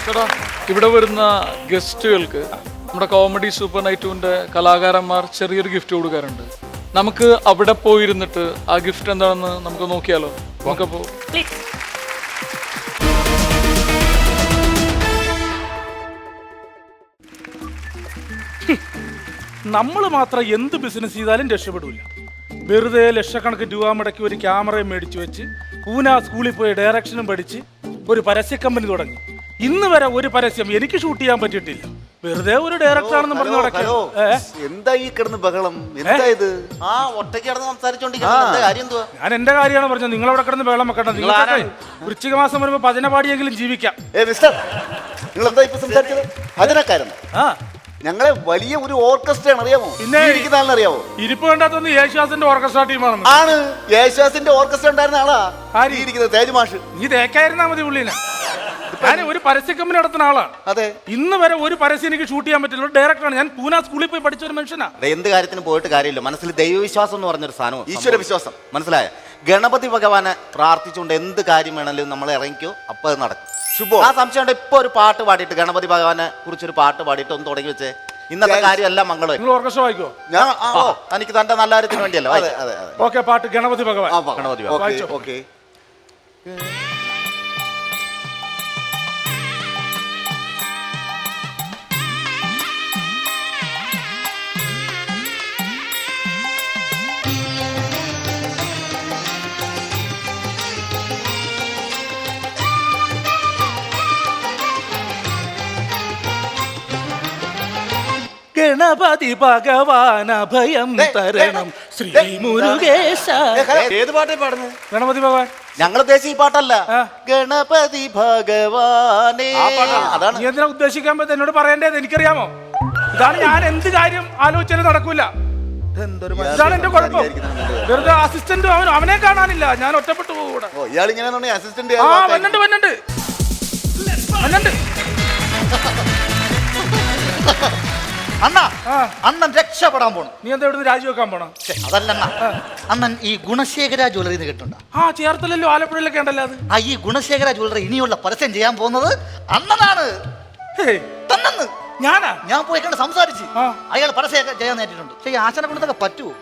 ചേട്ടാ, ഇവിടെ വരുന്ന ഗസ്റ്റുകൾക്ക് നമ്മുടെ കോമഡി സൂപ്പർ നൈറ്റ് കലാകാരന്മാർ ചെറിയൊരു ഗിഫ്റ്റ് കൊടുക്കാറുണ്ട്. നമുക്ക് അവിടെ പോയിരുന്നിട്ട് ആ ഗിഫ്റ്റ് എന്താണെന്ന് നമുക്ക് നോക്കിയാലോ? നമുക്കപ്പോ നമ്മൾ മാത്രം എന്ത് ബിസിനസ് ചെയ്താലും രക്ഷപ്പെടില്ല. വെറുതെ ലക്ഷക്കണക്കിന് രൂപ മുടക്കി ഒരു ക്യാമറയും മേടിച്ചു വെച്ച് പൂന സ്കൂളിൽ പോയി ഡയറക്ഷനും പഠിച്ച് ഒരു പരസ്യ കമ്പനി തുടങ്ങി. ഇന്ന് വരെ ഒരു പരസ്യം എനിക്ക് ഷൂട്ട് ചെയ്യാൻ പറ്റിയിട്ടില്ല. വെറുതെ ഒരു ഡയറക്ടർ ആണെന്ന് പറഞ്ഞു നടക്കോ? എന്താ ഈ കിടന്ന് ബഹളം? എന്താ ഇത്? ആ ഒറ്റയ്ക്ക് കിടന്ന് സംസാരിച്ചോണ്ടിരിക്കുന്ന കാര്യം എന്തുവാ? ഞാൻ എന്റെ കാര്യമാണ് പറഞ്ഞത്. നിങ്ങൾ അവിടെ കിടന്ന് ബഹളം വെക്കണ്ട. നിങ്ങൾ വൃശ്ചിക മാസം വരുമ്പോ 10 പാടിയെങ്കിലും ജീവിക്കാം. മിസ്റ്റർ, നിങ്ങൾ എന്താ ഇപ്പൊ സംസാരിച്ചത്? അതിനക്കാരൻ ഞങ്ങളെ വലിയ ഒരു ഓർക്കസ്ട്രയാണ്, അറിയാമോ? പിന്നെ അറിയാമോ? ഇരിപ്പ് കണ്ടാത്തൊന്ന് യേശുദാസിന്റെ ഓർക്കസ്ട്ര ടീമാണ്. ആണ്, യേശുദാസിന്റെ ഓർക്കസ്ട്ര ഉണ്ടായിരുന്ന ആളാ ഇരിക്കുന്നത്, തേജ് മാഷ്. നീ തേക്കായിരുന്നാ മതി പുള്ളിനെ. ഞാൻ ഒരു പരസ്യ കമ്പനി നടത്തുന്ന ആളാണ്. അതെ, ഇന്ന് വരെ ഒരു പരസ്യം എനിക്ക് ഷൂട്ട് ചെയ്യാൻ പറ്റില്ല. ഡയറക്ടറാണ് ഞാൻ. പൂന സ്കൂളിൽ പോയി പഠിച്ച ഒരു മനുഷ്യനാ. എന്ത് കാര്യത്തിന് പോയിട്ട് കാര്യമില്ല. മനസ്സിൽ ദൈവവിശ്വാസം എന്ന് പറഞ്ഞൊരു സാധനം, ഈശ്വര വിശ്വാസം, മനസ്സിലായ? ഗണപതി ഭഗവാനെ പ്രാർത്ഥിച്ചുകൊണ്ട് എന്ത് കാര്യം വേണമെങ്കിലും നമ്മൾ ഇറങ്ങിക്കോ, അപ്പൊ അത് നടക്കും. ആ സംശയം ഉണ്ട്. ഇപ്പൊ ഒരു പാട്ട് പാടിയിട്ട് ഗണപതി ഭഗവാനെ കുറിച്ചൊരു പാട്ട് പാടിയിട്ട് ഒന്ന് തുടങ്ങി വെച്ചേ. ഇന്നത്തെ കാര്യമല്ല മംഗളം. നിങ്ങൾ ഓർക്കസ്ട്ര വായിക്കോ? എനിക്ക് തന്റെ നല്ല കാര്യത്തിന് വേണ്ടിയല്ലോ. ഓക്കെ, പാട്ട് ഗണപതി ഭഗവാൻ. ഗണപതി ഭഗവാൻ. ഓക്കെ. ഗണപതി ഭഗവാൻ അഭയം തരണം ശ്രീ മുരുകേശ. ഏത് പാട്ടേ പാടുന്നത്? ഗണപതി ഭഗവാൻ. ഞങ്ങൾ ഉദ്ദേശിച്ച ഈ പാട്ടല്ല, ഗണപതി ഭഗവാനേ. അതാണ്. നീ എന്തിനാ ഉദ്ദേശിക്കാൻ പറ്റും? എന്നോട് പറയേണ്ടത് എനിക്കറിയാമോ? ഇതാണ് ഞാൻ എന്ത് കാര്യം ആലോചിച്ചാലും നടക്കൂല. ഇതാണ് എന്റെ കുഴപ്പം. വെറുതെ അസിസ്റ്റന്റ് അവനെ കാണാനില്ല. ഞാൻ ഒറ്റപ്പെട്ടു പോകൂടെ. ഇയാളിങ്ങനെ അസിസ്റ്റന്റ് വന്നുണ്ട്. അണ്ണാ, അണ്ണൻ രക്ഷപ്പെടാൻ പോണം. നീ എന്താ ഇവിടുന്ന് രാജിവെക്കാൻ പോണം? അതല്ല അണ്ണൻ ഈ ഗുണശേഖര ജ്വല്ലറി കേട്ടുണ്ടോ? ചേർത്തലല്ലോ, ആലപ്പുഴയിലൊക്കെ ഉണ്ടല്ലോ അത്. ഈ ഗുണശേഖര ജ്വല്ലറി ഇനിയുള്ള പരസ്യം ചെയ്യാൻ പോകുന്നത് അണ്ണനാണ്. തന്നെന്ന് ഞാനാ? ഞാൻ പോയി കണ്ട് സംസാരിച്ച് അയാൾ പരസ്യം ചെയ്യാൻ നേരിട്ടുണ്ട്. പക്ഷേ ഈ ആശാനെ കൊണ്ടൊക്കെ പറ്റുമോ?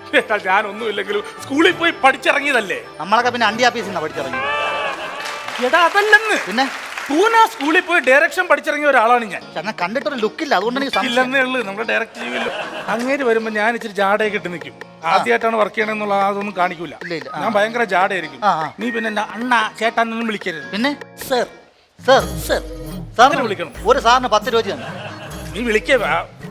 ഞാനൊന്നും ഇല്ലെങ്കിലും സ്കൂളിൽ പോയി പഠിച്ചിറങ്ങിയതല്ലേ. നമ്മളൊക്കെ പിന്നെ അണ്ടി ആഫീസിൽ നിന്നാണ് പഠിച്ചിറങ്ങി. എടാ അതല്ലെന്ന്. പിന്നെ പൂന സ്കൂളിൽ പോയി ഡയറക്ഷൻ പഠിച്ചിറങ്ങിയ ഒരാളാണ് ഞാൻ. ഞാൻ കണ്ടിട്ടൊരു ലുക്കില്ല, അതുകൊണ്ട് ഇല്ലെന്നേ ഉള്ളൂ. നമ്മുടെ ഡയറക്റ്റ് ചെയ്യുമല്ലോ. അങ്ങേര് വരുമ്പോ ഞാൻ ഇച്ചിരി ജാടയൊക്കെ ഇട്ട് നിൽക്കും. ആദ്യമായിട്ടാണ് വർക്ക് ചെയ്യണമെന്നുള്ള അതൊന്നും കാണിക്കൂല. ഞാൻ ഭയങ്കര ജാടയായിരിക്കും. നീ പിന്നെ എന്നെ അണ്ണ ചേട്ടാന്നൊന്നും വിളിക്കരുത്. പിന്നെ സർ സർ സർ സാറിനെ വിളിക്കണം. ഒരു സാറിന് 10 രൂപ തന്നെ. നീ വിളിക്കേ,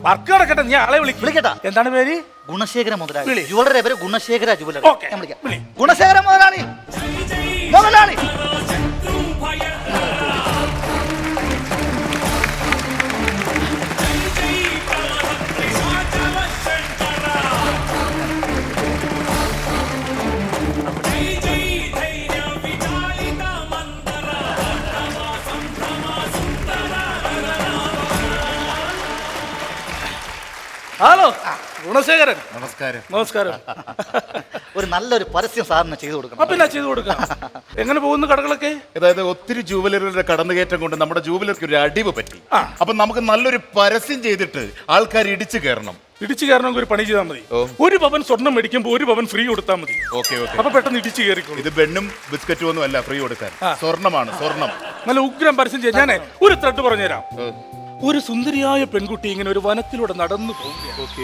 വർക്ക് നടക്കട്ടെ. നീ ആളെ വിളിക്കട്ടാ. എന്താണ് പേര്? ഗുണശേഖര മുതലാളി. ജ്വല്ലറി പേര് ഗുണശേഖര ജ്വല്ലറി. വിളിക്കാം. ഗുണശേഖര മുതലാളി. ഹലോ ഗുണശേഖരൻ. നമസ്കാരം. നമസ്കാരം. ഒരു നല്ലൊരു പരസ്യം സാറിന് ചെയ്തു കൊടുക്കണം. പിന്നെ ചെയ്തു കൊടുക്കാം. എങ്ങനെ പോകുന്നു കടകളൊക്കെ? അതായത് ഒത്തിരി ജൂവലറികളുടെ കടന്നുകയറ്റം കൊണ്ട് നമ്മുടെ ജൂവലർക്ക് ഒരു അടിവ് പറ്റി. അപ്പൊ നമുക്ക് നല്ലൊരു പരസ്യം ചെയ്തിട്ട് ആൾക്കാർ ഇടിച്ചു കയറണം. ഇടിച്ചു കയറണമെങ്കിൽ ഒരു പണി ചെയ്താൽ മതി. 1 പവൻ സ്വർണം മേടിക്കുമ്പോൾ 1 പവൻ ഫ്രീ കൊടുത്താൽ മതി. അപ്പൊ പെട്ടെന്ന് ഇടിച്ചു കയറിക്കോളൂ. ഇത് ബെണ്ണും ബിസ്ക്കറ്റും ഒന്നും അല്ല ഫ്രീ കൊടുക്കാൻ. സ്വർണ്ണമാണ്, സ്വർണം. നല്ല ഉഗ്രം പരസ്യം ചെയ്യാൻ. ഞാൻ ഒരു ത്രെഡ് പറഞ്ഞുതരാം. ഒരു സുന്ദരിയായ പെൺകുട്ടി ഇങ്ങനെ ഒരു വനത്തിലൂടെ നടന്നു പോകുക.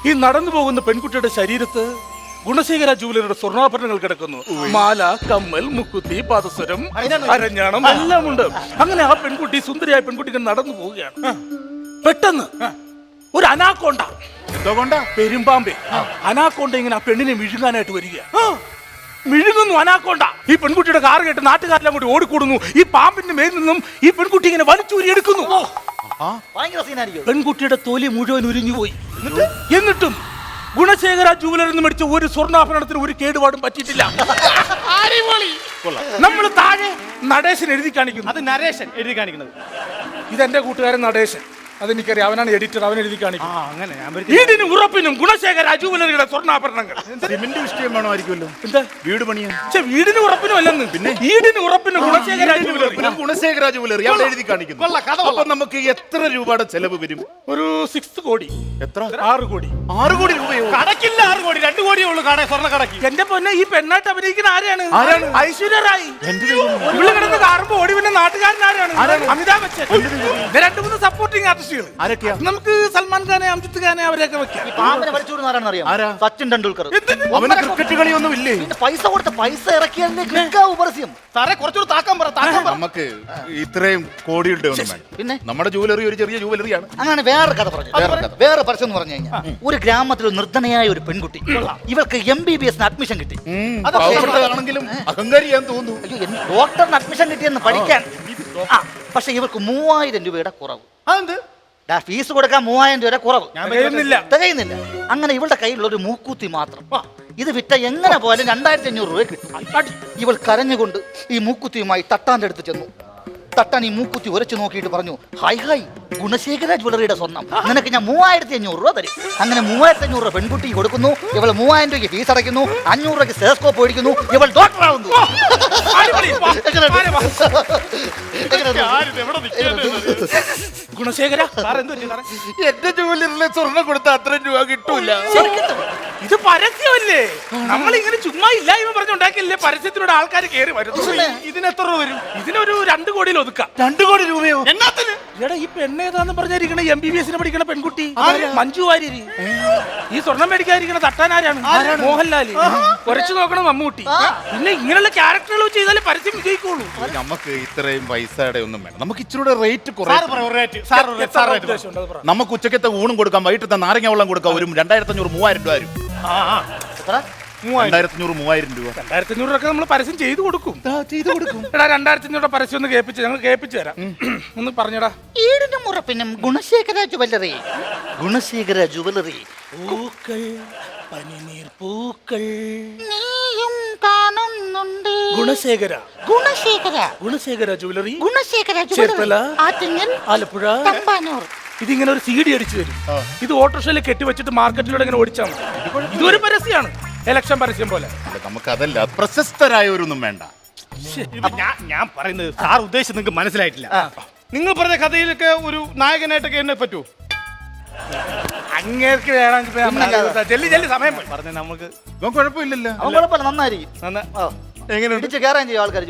ഈ നടന്നു പോകുന്ന പെൺകുട്ടിയുടെ ശരീരത്ത് ഗുണശേഖര ജൂവലറിയുടെ സ്വർണ്ണാഭരണങ്ങൾ കിടക്കുന്നു. മാല, കമ്മൽ, മുക്കുത്തി, പാദസരം, അരഞ്ഞാണം എല്ലാം ഉണ്ട്. അങ്ങനെ ആ പെൺകുട്ടി, സുന്ദരിയായ പെൺകുട്ടി ഇങ്ങനെ നടന്നു പോവുകയാണ്. പെട്ടെന്ന് ഒരു അനാക്കോണ്ട, പെരുമ്പാമ്പേ, അനാക്കോണ്ട ഇങ്ങനെ ആ പെണ്ണിനെ വിഴുങ്ങാനായിട്ട് വരിക. മിഴുങ്ങുന്നു അനാക്കോണ്ട. ഈ പെൺകുട്ടിയുടെ കാർ കേട്ട് നാട്ടുകാരെല്ലാം കൂടി ഓടിക്കൂടുന്നു. ഈ പാമ്പിന്റെ മേൽ നിന്നും ഈ പെൺകുട്ടി ഇങ്ങനെ വലിച്ചൂരി എടുക്കുന്നു. പെൺകുട്ടിയുടെ തൊലി മുഴുവൻ ഉരിഞ്ഞുപോയി. എന്നിട്ടും ഗുണശേഖര ജൂവലറിൽ നിന്ന് മേടിച്ച ഒരു സ്വർണ്ണാഭരണത്തിന് ഒരു കേടുപാടും പറ്റിയിട്ടില്ല. നമ്മൾ താഴെ നടേശൻ എഴുതി കാണിക്കുന്നു. അത് നരേശൻ എഴുതി കാണിക്കുന്നത്. ഇതെന്റെ കൂട്ടുകാരൻ നടേശൻ, അതെനിക്കറിയാം. അവനാണ് എഡിറ്റർ, അവൻ എഴുതി കാണിക്കും. അങ്ങനെ ഞാൻ ഈടിനും ഉറപ്പിനും ഗുണശേഖര ജുവലറിയുടെ സ്വർണ്ണാഭരണങ്ങൾ. സിമെന്റ് വിഷയം വേണമായിരിക്കുമല്ലോ. എന്താ വീട് പണിയാൻ? വീടിന് ഉറപ്പിനും അല്ലെന്ന്, പിന്നെ ഈടിന് ഉറപ്പിനും ഗുണശേഖര ജുവലറി. ഗുണശേഖര ജുവലറി അവിടെ എഴുതി കാണിക്കുന്നു. അപ്പൊ നമുക്ക് എത്ര രൂപയുടെ ചെലവ് വരും? ഒരു 6 കോടി. എത്ര? 6 കോടി. 6 കോടി രൂപയോ? കടക്കില്ല 6 കോടി, 2 കോടിയേ ഉള്ളൂ കട, സ്വർണ്ണ കടക്ക്. എന്റെ പൊന്നെ, ഈ പെണ്ണായിട്ട് അഭിനയിക്കുന്ന ആരാണ്? ഐശ്വര്യ റായി. ഉള്ളു കിടന്ന് കാറുമ്പോ ഓടി പിന്നെ നാട്ടുകാരൻ ആരാണ്? അമിതാഭ് ബച്ചൻ. 2-3 സപ്പോർട്ടിംഗ് ആർട്ടിസ്റ്റുകൾ. ആരൊക്കെയാ? നമുക്ക് സൽമാൻ ഖാനെ, അംജിത് ഖാനെ അവരെയൊക്കെ വെക്കാം. സച്ചിൻ ടെണ്ടുൽക്കർ. അവന് ക്രിക്കറ്റ് കളിയൊന്നും ഇല്ലേ? പൈസ കൊടുത്ത പൈസ ഇറക്കിയാലേ ക്ലിക്കാവൂ പരസ്യം. സാറേ കുറച്ചുകൂടി താക്കാൻ പറ. നമുക്ക് ഇത്രയും കോടിയുടെ ഒന്നും വേണ്ട. പിന്നെ നമ്മുടെ ജുവലറി ഒരു ചെറിയ ജുവലറിയാണ്. അങ്ങനെ വേറെ കഥ പറഞ്ഞു. വേറെ പരസ്യം എന്ന് പറഞ്ഞു കഴിഞ്ഞാൽ, ഒരു ഗ്രാമത്തിൽ ഒരു നിർദ്ധനയായ ഒരു പെൺകുട്ടി, ഇവൾക്ക് MBBS അഡ്മിഷൻ കിട്ടി. ആണെങ്കിലും അഹങ്കാരിയാന്ന് തോന്നുന്നു. ഡോക്ടറിന് അഡ്മിഷൻ കിട്ടിയെന്ന് പഠിക്കാൻ. പക്ഷെ ഇവർക്ക് 3000 രൂപയുടെ കുറവ്. ഫീസ് കൊടുക്കാൻ 3000 രൂപ കുറവ് തികയുന്നില്ല. അങ്ങനെ ഇവളുടെ കയ്യിലുള്ള ഒരു മൂക്കൂത്തി മാത്രം. ഇത് വിറ്റ എങ്ങനെ പോയാലും 2500 രൂപ കിട്ടും. ഇവൾ കരഞ്ഞുകൊണ്ട് ഈ മൂക്കുത്തിയുമായി തട്ടാന്റെ അടുത്ത് ചെന്നു. തട്ടാൻ ഈ മൂക്കുത്തി ഉരച്ചു നോക്കിയിട്ട് പറഞ്ഞു, ഹായ് ഗുണശേഖര ജുവലറിയുടെ സ്വർണ്ണം, നിനക്ക് ഞാൻ 3500 രൂപ തരും. അങ്ങനെ 3500 രൂപ പെൺകുട്ടി കൊടുക്കുന്നു. ഇവൾ 3000 രൂപയ്ക്ക് ഫീസ് അടയ്ക്കുന്നു. 500 രൂപയ്ക്ക് സ്റ്റെതസ്കോപ്പ് മേടിക്കുന്നു. ഇവൾ ഡോക്ടർ ആവുന്നു. ഗുണശേഖര, എന്റെ ജുവലറിയിലെ സ്വർണ്ണം കൊടുത്ത അത്രയും രൂപ കിട്ടൂല. ഇത് പരസ്യമല്ലേ? നമ്മൾ ഇങ്ങനെ ചുമ്മാ ഇല്ലായ്മ പറഞ്ഞുണ്ടാക്കില്ലേ പരസ്യത്തിലൂടെ ആൾക്കാർ കയറി വരുന്നു. ഇതിന് എത്ര രൂപ വരും? ഇതിനൊരു 2 കോടിയിൽ ഒതുക്കാം. 2 കോടി രൂപയോ? എന്നാത്തിന്? എടാ, ഈ പെണ്ണേതാന്ന് പറഞ്ഞിരിക്കണ MBBS പഠിക്കണ പെൺകുട്ടി മഞ്ജു വാര്യര്. ഈ സ്വർണം മേടിക്കാതിരിക്കണ തട്ടാനാരാണ്? മോഹൻലാല്. കുറച്ചു നോക്കണം മമ്മൂട്ടി. പിന്നെ ഇങ്ങനെയുള്ള ക്യാരക്ടറുകൾ ചെയ്താലേ പരസ്യം വിജയിക്കുള്ളൂ. നമുക്ക് ഇത്രയും പൈസയുടെ ഒന്നും വേണം. നമുക്ക് ഇച്ചിരി റേറ്റ് നമുക്ക് ഉച്ചക്കത്തെ ഊണും കൊടുക്കാം, വൈകിട്ടത്തെ നാരങ്ങ വെള്ളം കൊടുക്കാം. ഒരു 2500-3000 രൂപ വരും. 2500-3000 രൂപ. 2500 രൂപ നമ്മൾ പരസ്യം ചെയ്തു കൊടുക്കും. എടാ, 2500 പരസ്യം ഒന്ന് ഞങ്ങൾ കേൾപ്പിച്ചു തരാം. ഒന്ന് പറഞ്ഞടാ. ഈടിനും ഉറപ്പിനും ഗുണശേഖര ജുവലറി. ഗുണശേഖര ജുവലറി. പൂക്കൾ, പനിനീർ പൂക്കൾ നീയും കാണുന്നുണ്ട്. ഗുണശേഖര ജുവലറി. ഗുണശേഖര ചേർത്തല, ആറ്റിങ്ങൽ, ആലപ്പുഴ, തമ്പാനൂർ. ഇതിങ്ങനെ ഒരു CD അടിച്ചു തരും. ഇത് ഓട്ടോറിക്ഷയിൽ കെട്ടിവെച്ചിട്ട് മാർക്കറ്റിലൂടെ ഇങ്ങനെ ഓടിച്ചാൽ മതി. ഇതൊരു പരസ്യമാണ്, ഇലക്ഷൻ പരസ്യം പോലെ. നമുക്കതല്ല, പ്രശസ്തരായവരൊന്നും വേണ്ട. ഞാൻ പറയുന്നത് സാർ ഉദ്ദേശിച്ച് നിങ്ങൾക്ക് മനസ്സിലായിട്ടില്ല. നിങ്ങൾ പറഞ്ഞ കഥയിലൊക്കെ ഒരു നായകനായിട്ടൊക്കെ എന്നെ പറ്റൂ? അങ്ങേർക്ക് വേണമെങ്കിൽ ജല്ലി സമയം പറഞ്ഞ നമുക്ക് കുഴപ്പമില്ലല്ലോ. നന്നായിരിക്കും. എങ്ങനെ ഇടിച്ച് കയറാൻ ചെയ്യും ആൾക്കാർ.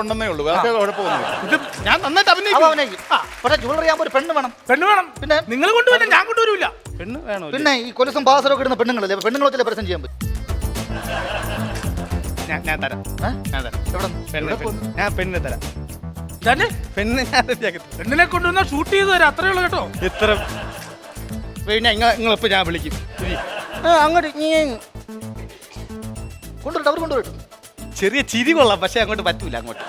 ഉണ്ടെന്നേ ഉള്ളൂ, വേറെ കുഴപ്പമൊന്നുമില്ല. ഇത് ഞാൻ നന്നായിട്ട് അഭിനയിക്കും. പക്ഷെ ജുവലറി ആകുമ്പോൾ ഒരു പെണ്ണ് വേണം. പിന്നെ നിങ്ങൾ കൊണ്ടുവരാൻ ഞാൻ കൊണ്ടുവരില്ല. പെണ്ണ് വേണോ? പിന്നെ ഈ കൊലസും പാസറൊക്കെ ഇടുന്ന പെണ്ണുങ്ങളല്ലേ, പെണ്ണുങ്ങളെ ചില പ്രശ്നം ചെയ്യാൻ പറ്റും. ഞാൻ തരാം. ഞാൻ പെണ്ണിനെ തരാം. പെണ്ണിനെ കൊണ്ടുവന്ന ഷൂട്ട് ചെയ്ത് തരാം, അത്രേ ഉള്ളൂ കേട്ടോ. എത്ര പിന്നെ നിങ്ങളിപ്പോ ഞാൻ വിളിക്കും. അങ്ങോട്ട് കൊണ്ടുപോയിട്ടു ചെറിയ ചിരി കൊള്ളാം, പക്ഷെ അങ്ങോട്ട് പറ്റൂല. അങ്ങോട്ട്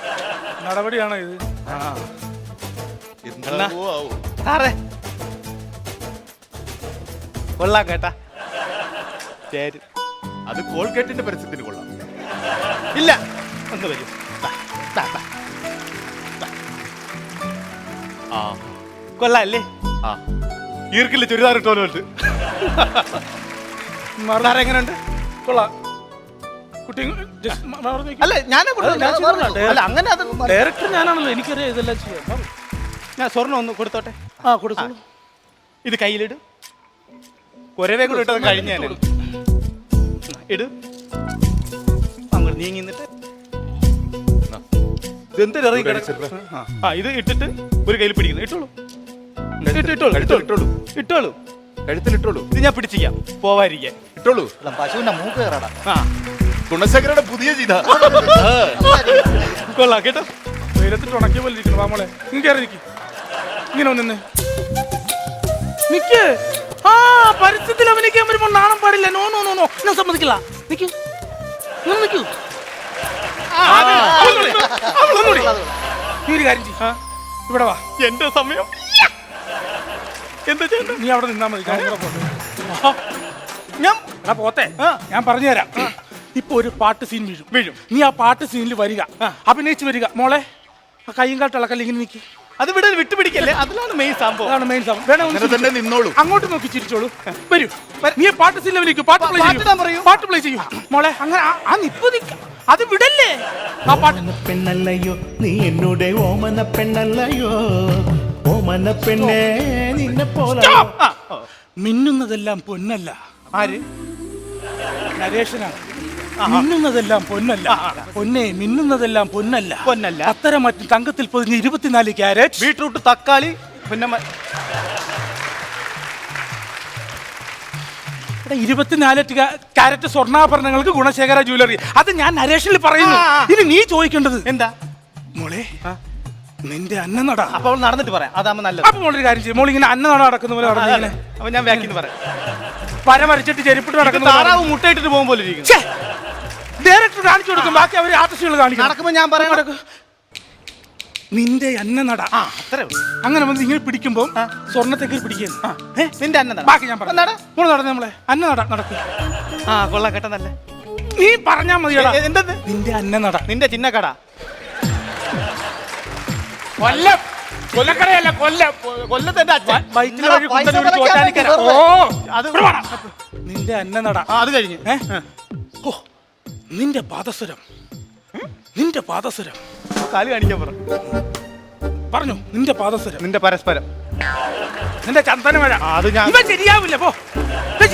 നടപടിയാണോ ഇത്? സാറേ കൊള്ളാം കേട്ടാ. അത് കോൾഗേറ്റിന്റെ പരസ്യത്തിന് കൊള്ളാം. ഇല്ല, ഒന്ന് വരും. കൊള്ളാല്ലേ? ഈർക്കില്ല ചുരിദാർ ഇട്ടോലുണ്ട്. സാറേ എങ്ങനെയുണ്ട്? കൊള്ളാം. കുട്ടി അല്ല, അങ്ങനെ ഡയറക്ടർ ഞാനാണല്ലോ, എനിക്കറിയാം ഇതെല്ലാം ചെയ്യാം. ഞാൻ സ്വർണ്ണം ഒന്ന് കൊടുത്തോട്ടെ. കൊടുത്തോളൂ. ഇത് കയ്യിലിടും. ഒരേ കൂടെ ഇട്ടത് കഴിഞ്ഞാൽ ഇട്. അങ്ങോട്ട് നീങ്ങി നിന്നിട്ട് ഇത് ഇട്ടിട്ട് ഒരു കയ്യിൽ പിടിക്കുന്നു. ഇട്ടോളൂ. കഴുത്തിലിട്ടോളൂ. ഇത് ഞാൻ പിടിച്ചിരിക്കാം, പോവാതിരിക്കാൻ. ഇട്ടോളൂ. പശുവിന്റെ മൂക്ക് കയറാടാ. ഗുണശേഖരയുടെ പുതിയ ചെയ്ത കൊള്ളാം കേട്ടോ. വെയിലത്തിട്ട് ഉണക്കിയ പോലെ ഇരിക്കുന്നു. വാമോളെ ഇങ്ങനെ ഇങ്ങനെ ഒന്ന് നിക്ക്. പരസ്യത്തിൽ അഭിനയിക്കാൻ വരുമ്പോൾ നാണം പാടില്ല. നോ നോ നോ നോ, ഞാൻ സമ്മതിക്കില്ല. നിക്കൂ. നീ ഒരു കാര്യം ചെയ്യ, ഇവിടെ വാ. എന്റെ സമയം എന്താ ചെയ്യണ്ട? നീ അവിടെ നിന്നാ മതി. ഞാൻ പോത്തെ, ഞാൻ പറഞ്ഞു തരാം. ഇപ്പൊ ഒരു പാട്ട് സീൻ വീഴും. നീ ആ പാട്ട് സീനിൽ വരിക, അഭിനയിച്ച് വരിക. മോളെ ആ കയ്യും കാട്ടിളക്കല്ല, ഇങ്ങനെ നിൽക്കി. അത് ഇവിടെ വിട്ടുപിടിക്കല്ലേ, അതിലാണ് മെയിൻ സംഭവം. അതാണ് മെയിൻ സംഭവം. വേണേ ഒന്ന് അങ്ങനെ തന്നെ ചിരിച്ചോ. നിന്നോളൂ. അങ്ങോട്ട് നോക്കി ചിരിച്ചോളൂ. വരൂ. നീ പാട്ട് സിനിമയിലേക്ക് പാട്ട് പ്ലേ ചെയ്യൂ. പാട്ട് പ്ലേ ചെയ്യൂ മോളെ. അങ്ങനെ ആ നിപ്പ് നിൽക്കാം, അത് വിടല്ലേ. ആ പാട്ട്. പെണ്ണല്ലയോ നീ എന്നോട് ഓമന പെണ്ണല്ലയോ, ഓമന പെണ്ണേ നിന്നെ പോലെ. മിന്നുന്നതെല്ലാം പൊന്നല്ല. ആര്? നരേഷനാണ്. മിന്നുന്നതെല്ലാം പൊന്നല്ല പൊന്നെ, മിന്നുന്നതെല്ലാം പൊന്നല്ല. പൊന്നല്ല. അത്തരം മറ്റും തങ്കത്തിൽ പൊതിഞ്ഞ 24 ക്യാരറ്റ് ബീട്രൂട്ട്, തക്കാളി, പിന്നെ 24 ക്യാരറ്റ് സ്വർണ്ണാഭരണങ്ങൾക്ക് ഗുണശേഖര ജ്വല്ലറി. അത് ഞാൻ നരേഷനിൽ പറയുന്നു. ഇനി നീ ചോദിക്കേണ്ടത് എന്താ? മോളെ, നിന്റെ അന്നനട. അപ്പോൾ നടന്നിട്ട് പറയാം, അതാകുമ്പോ നല്ലത്. അപ്പൊ മോളൊരു കാര്യം ചെയ്യും. മോൾ ഇങ്ങനെ അന്നനട നടക്കുന്ന പോലെ നടന്നിങ്ങനെ അപ്പൊ ഞാൻ ബാക്കിന്ന് പറയാം. പര വരച്ചിട്ട് ചെരുപ്പിട്ട് നടക്കുന്ന താറാവ് മുട്ടയിട്ടിട്ട് പോകും പോലെ ഇരിക്കും. ഡയറക്ടർ കാണിച്ചു കൊടുക്കും, ബാക്കി അവർ ആർട്ടിസ്റ്റുകൾ കാണിക്കും. നടക്കുമ്പോ ഞാൻ പറയാം നിന്റെ അന്നനട. അത്രേ അങ്ങനെ വന്ന് ഇങ്ങനെ പിടിക്കുമ്പോ സ്വർണ്ണത്തേക്ക് പിടിക്കുന്നു. നിന്റെ അന്ന ബാക്കി ഞാൻ പറയാം. നടന്നു നമ്മളെ അന്നനട നടക്കും. ആ കൊള്ളാം, കേട്ടതല്ലേ. നീ പറഞ്ഞാ മതിയടാ. എന്തത്? നിന്റെ അന്നനട. നിന്റെ ചിന്നക്കട. കൊല്ലം. കൊല്ലക്കടയല്ല, കൊല്ലം. കൊല്ലത്തിന്റെ അച്ഛൻ. അത് നിന്റെ അന്നനട. അത് കഴിഞ്ഞ് ഓ, നിന്റെ പാദസരം. നിന്റെ പാദസരം. കാല് കാണിക്കാൻ പറഞ്ഞു. നിന്റെ പാദസരം. നിന്റെ പരസ്പരം. നിന്റെ ചന്ദനമഴ. അത് ഞാൻ ശരിയാവില്ല. പോ,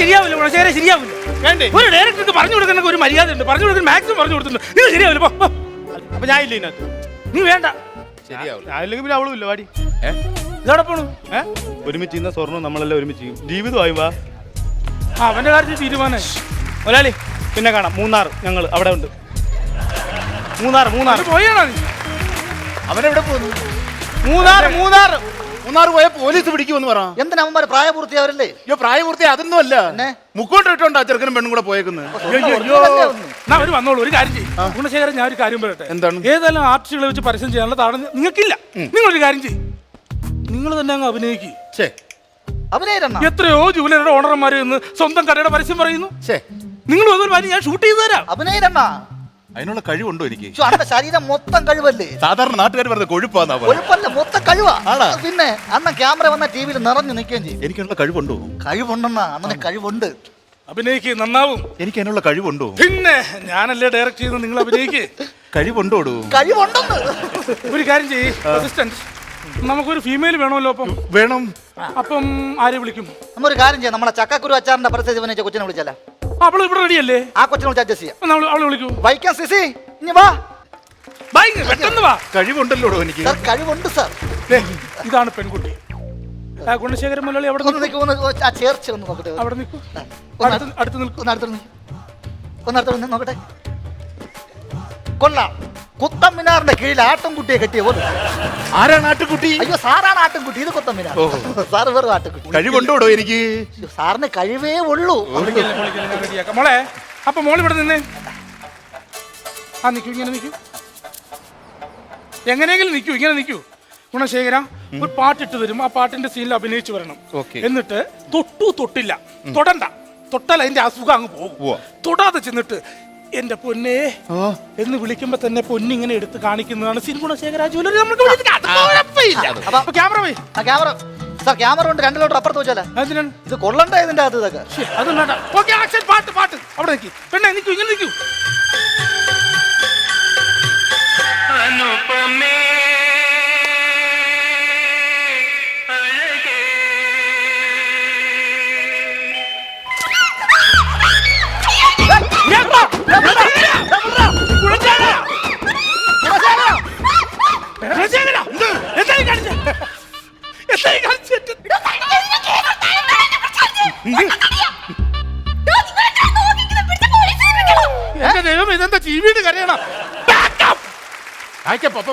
ശരിയാവില്ല. ഗുണശേഖര ശരിയാവില്ല. വേണ്ടേ? ഒരു ഡയറക്ടർക്ക് പറഞ്ഞു കൊടുക്കുന്ന ഒരു മര്യാദ ഉണ്ട്. പറഞ്ഞു കൊടുക്കുന്ന മാക്സിമം പറഞ്ഞു കൊടുത്തിട്ടുണ്ട്. ഇത് ശരിയാവില്ല. പോ. അപ്പൊ ഞാൻ ഇല്ല ഇതിനകത്ത്. നീ വേണ്ട. അല്ലെങ്കിൽ പിന്നെ അവളും ഇല്ല. വാടി. ഇതോടെ പോണു. ഒരുമിച്ച് ഇന്ന സ്വർണ്ണം നമ്മളെല്ലാം ഒരുമിച്ച് ചെയ്യും. ജീവിതമായി വാ. അവന്റെ കാര്യത്തിൽ തീരുമാനമായി. ഒരാളി പിന്നെ കാണാം. മൂന്നാർ ഞങ്ങൾ അവിടെ ഉണ്ട്. മൂന്നാർ പോയാണോ നീ? അവനെവിടെ പോകുന്നു? മൂന്നാർ പോയ പോലീസ് പിടിക്കുമെന്ന് പറ. എന്തിനാ അവന്മാര് പ്രായപൂർത്തിയാവരല്ലേ? അയ്യോ, പ്രായപൂർത്തി അതൊന്നും അല്ല. മുക്കോട്ടിട്ടോണ്ടാ ചെറുക്കനും പെണ്ണും കൂടെ പോയേക്കുന്നത്. അവര് വന്നോളൂ. ഒരു കാര്യം ചെയ്യും. ഗുണശേഖരൻ, ഞാൻ ഒരു കാര്യം പറയട്ടെ. എന്താണ്? ഏതായാലും ആർട്ടിസ്റ്റുകളെ വെച്ച് പരസ്യം ചെയ്യാനുള്ള താഴെ നിങ്ങൾക്കില്ല. നിങ്ങളൊരു കാര്യം ചെയ്യും, നിങ്ങൾ തന്നെ അങ്ങ് അഭിനയിക്കും. എത്രയോ ജൂവലറിയുടെ ഓണർമാര് നിന്ന് സ്വന്തം കടയുടെ പരസ്യം പറയുന്നു. നിങ്ങൾ ഞാൻ ഷൂട്ട് ചെയ്തു തരാം. അഭിനയിരണ്ണ, അതിനുള്ള കഴിവുണ്ടോ എനിക്ക്? ശരീരം മൊത്തം കഴിവല്ലേ? സാധാരണ നാട്ടുകാർ പറഞ്ഞ കൊഴുപ്പാന്നാ. കൊഴുപ്പല്ല, മൊത്തം കഴിവാ. പിന്നെ അന്ന ക്യാമറ വന്ന ടിവിയിൽ നിറഞ്ഞു നിൽക്കുകയും ചെയ്യും. എനിക്കുള്ള കഴിവുണ്ടോ? കഴിവുണ്ടെന്നാ, അന്നെ കഴിവുണ്ട്. അഭിനയിക്ക്, നന്നാവും. എനിക്ക് അതിനുള്ള കഴിവുണ്ടോ? പിന്നെ ഞാനല്ലേ ഡയറക്ട് ചെയ്യുന്നത്, നിങ്ങൾ അഭിനയിക്ക്. കഴിവുണ്ടോടൂ? കഴിവുണ്ടെന്ന്. ഒരു കാര്യം ചെയ്യ് അസിസ്റ്റന്റ്, നമുക്കൊരു ഫീമെയിൽ വേണമല്ലോ. അപ്പം വേണം. അപ്പം ആരെ വിളിക്കും? നമ്മൊരു കാര്യം ചെയ്യാം, നമ്മളെ ചക്കക്കുരു അച്ചാറിന്റെ പരസ്യം അഭിനയിച്ച കൊച്ചിനെ വിളിച്ചാലോ? അവള് ഇവിടെ റെഡിയല്ലേ? ആ കൊച്ചിനെ വിളിച്ച് അഡ്ജസ്റ്റ് ചെയ്യാം. അവളെ വിളിക്കൂ. വൈക്കം സിസി, ഇനി വാ. പെട്ടെന്ന് വാ. കഴിവുണ്ടല്ലോ എനിക്ക്. കഴിവുണ്ട് സാർ. ഇതാണ് പെൺകുട്ടി. ഗുണശേഖരൻ മുതലാളി അവിടെ ഒന്ന് ചേർച്ച ഒന്ന് നോക്കട്ടെ. അവിടെ നിൽക്കൂ. അടുത്ത് നിൽക്കും. ഒന്നടുത്ത് നോക്കട്ടെ. കൊള്ളാം. കുത്തം മിനാറിന്റെ കീഴിൽ ആട്ടുംകുട്ടിയെ കെട്ടിയ പോലെ. ആരാണ് ആട്ടുകുട്ടി? അയ്യോ, സാറാണ് ആട്ടുംകുട്ടി. ഇത് കുത്തം മിനാർ. സാറ് വെറും ആട്ടുകുട്ടി. കഴിവുണ്ടോടോ എനിക്ക്? സാറിന് കഴിവേ ഉള്ളൂ. മോളെ, അപ്പൊ മോൾ ഇവിടെ നിന്നേ. നിൽക്കൂ, ഇങ്ങനെ നിൽക്കൂ. എങ്ങനെയെങ്കിലും നിൽക്കൂ, ഇങ്ങനെ നിൽക്കൂ. ഗുണശേഖര, ഒരു പാട്ടിട്ട് തരും. ആ പാട്ടിന്റെ സീനിൽ അഭിനയിച്ചു വരണം. എന്നിട്ട് തൊട്ടില്ല, തൊടണ്ട. തൊട്ടാൽ അതിന്റെ അസുഖം അങ്ങ് പോകും. തൊടാതെ ചെന്നിട്ട് എന്റെ പൊന്നേ എന്ന് വിളിക്കുമ്പോ തന്നെ പൊന്നിങ്ങനെ എടുത്ത് കാണിക്കുന്നതാണ് ഗുണശേഖര ജ്വല്ലറി. ക്യാമറ കൊണ്ട് 2 ലോട്ടർ അപ്പുറത്ത് വെച്ചാലേ ഇത് കൊള്ളണ്ട. ഇതിന്റെ അകത്ത് ഇതൊക്കെ പാട്ട് അവിടെ നിൽക്കി. പെണ്ണെ നിൽക്കൂ, ഇങ്ങനെ നിൽക്കൂ. ഇതെന്താ ടിവിയുടെ കരയണം?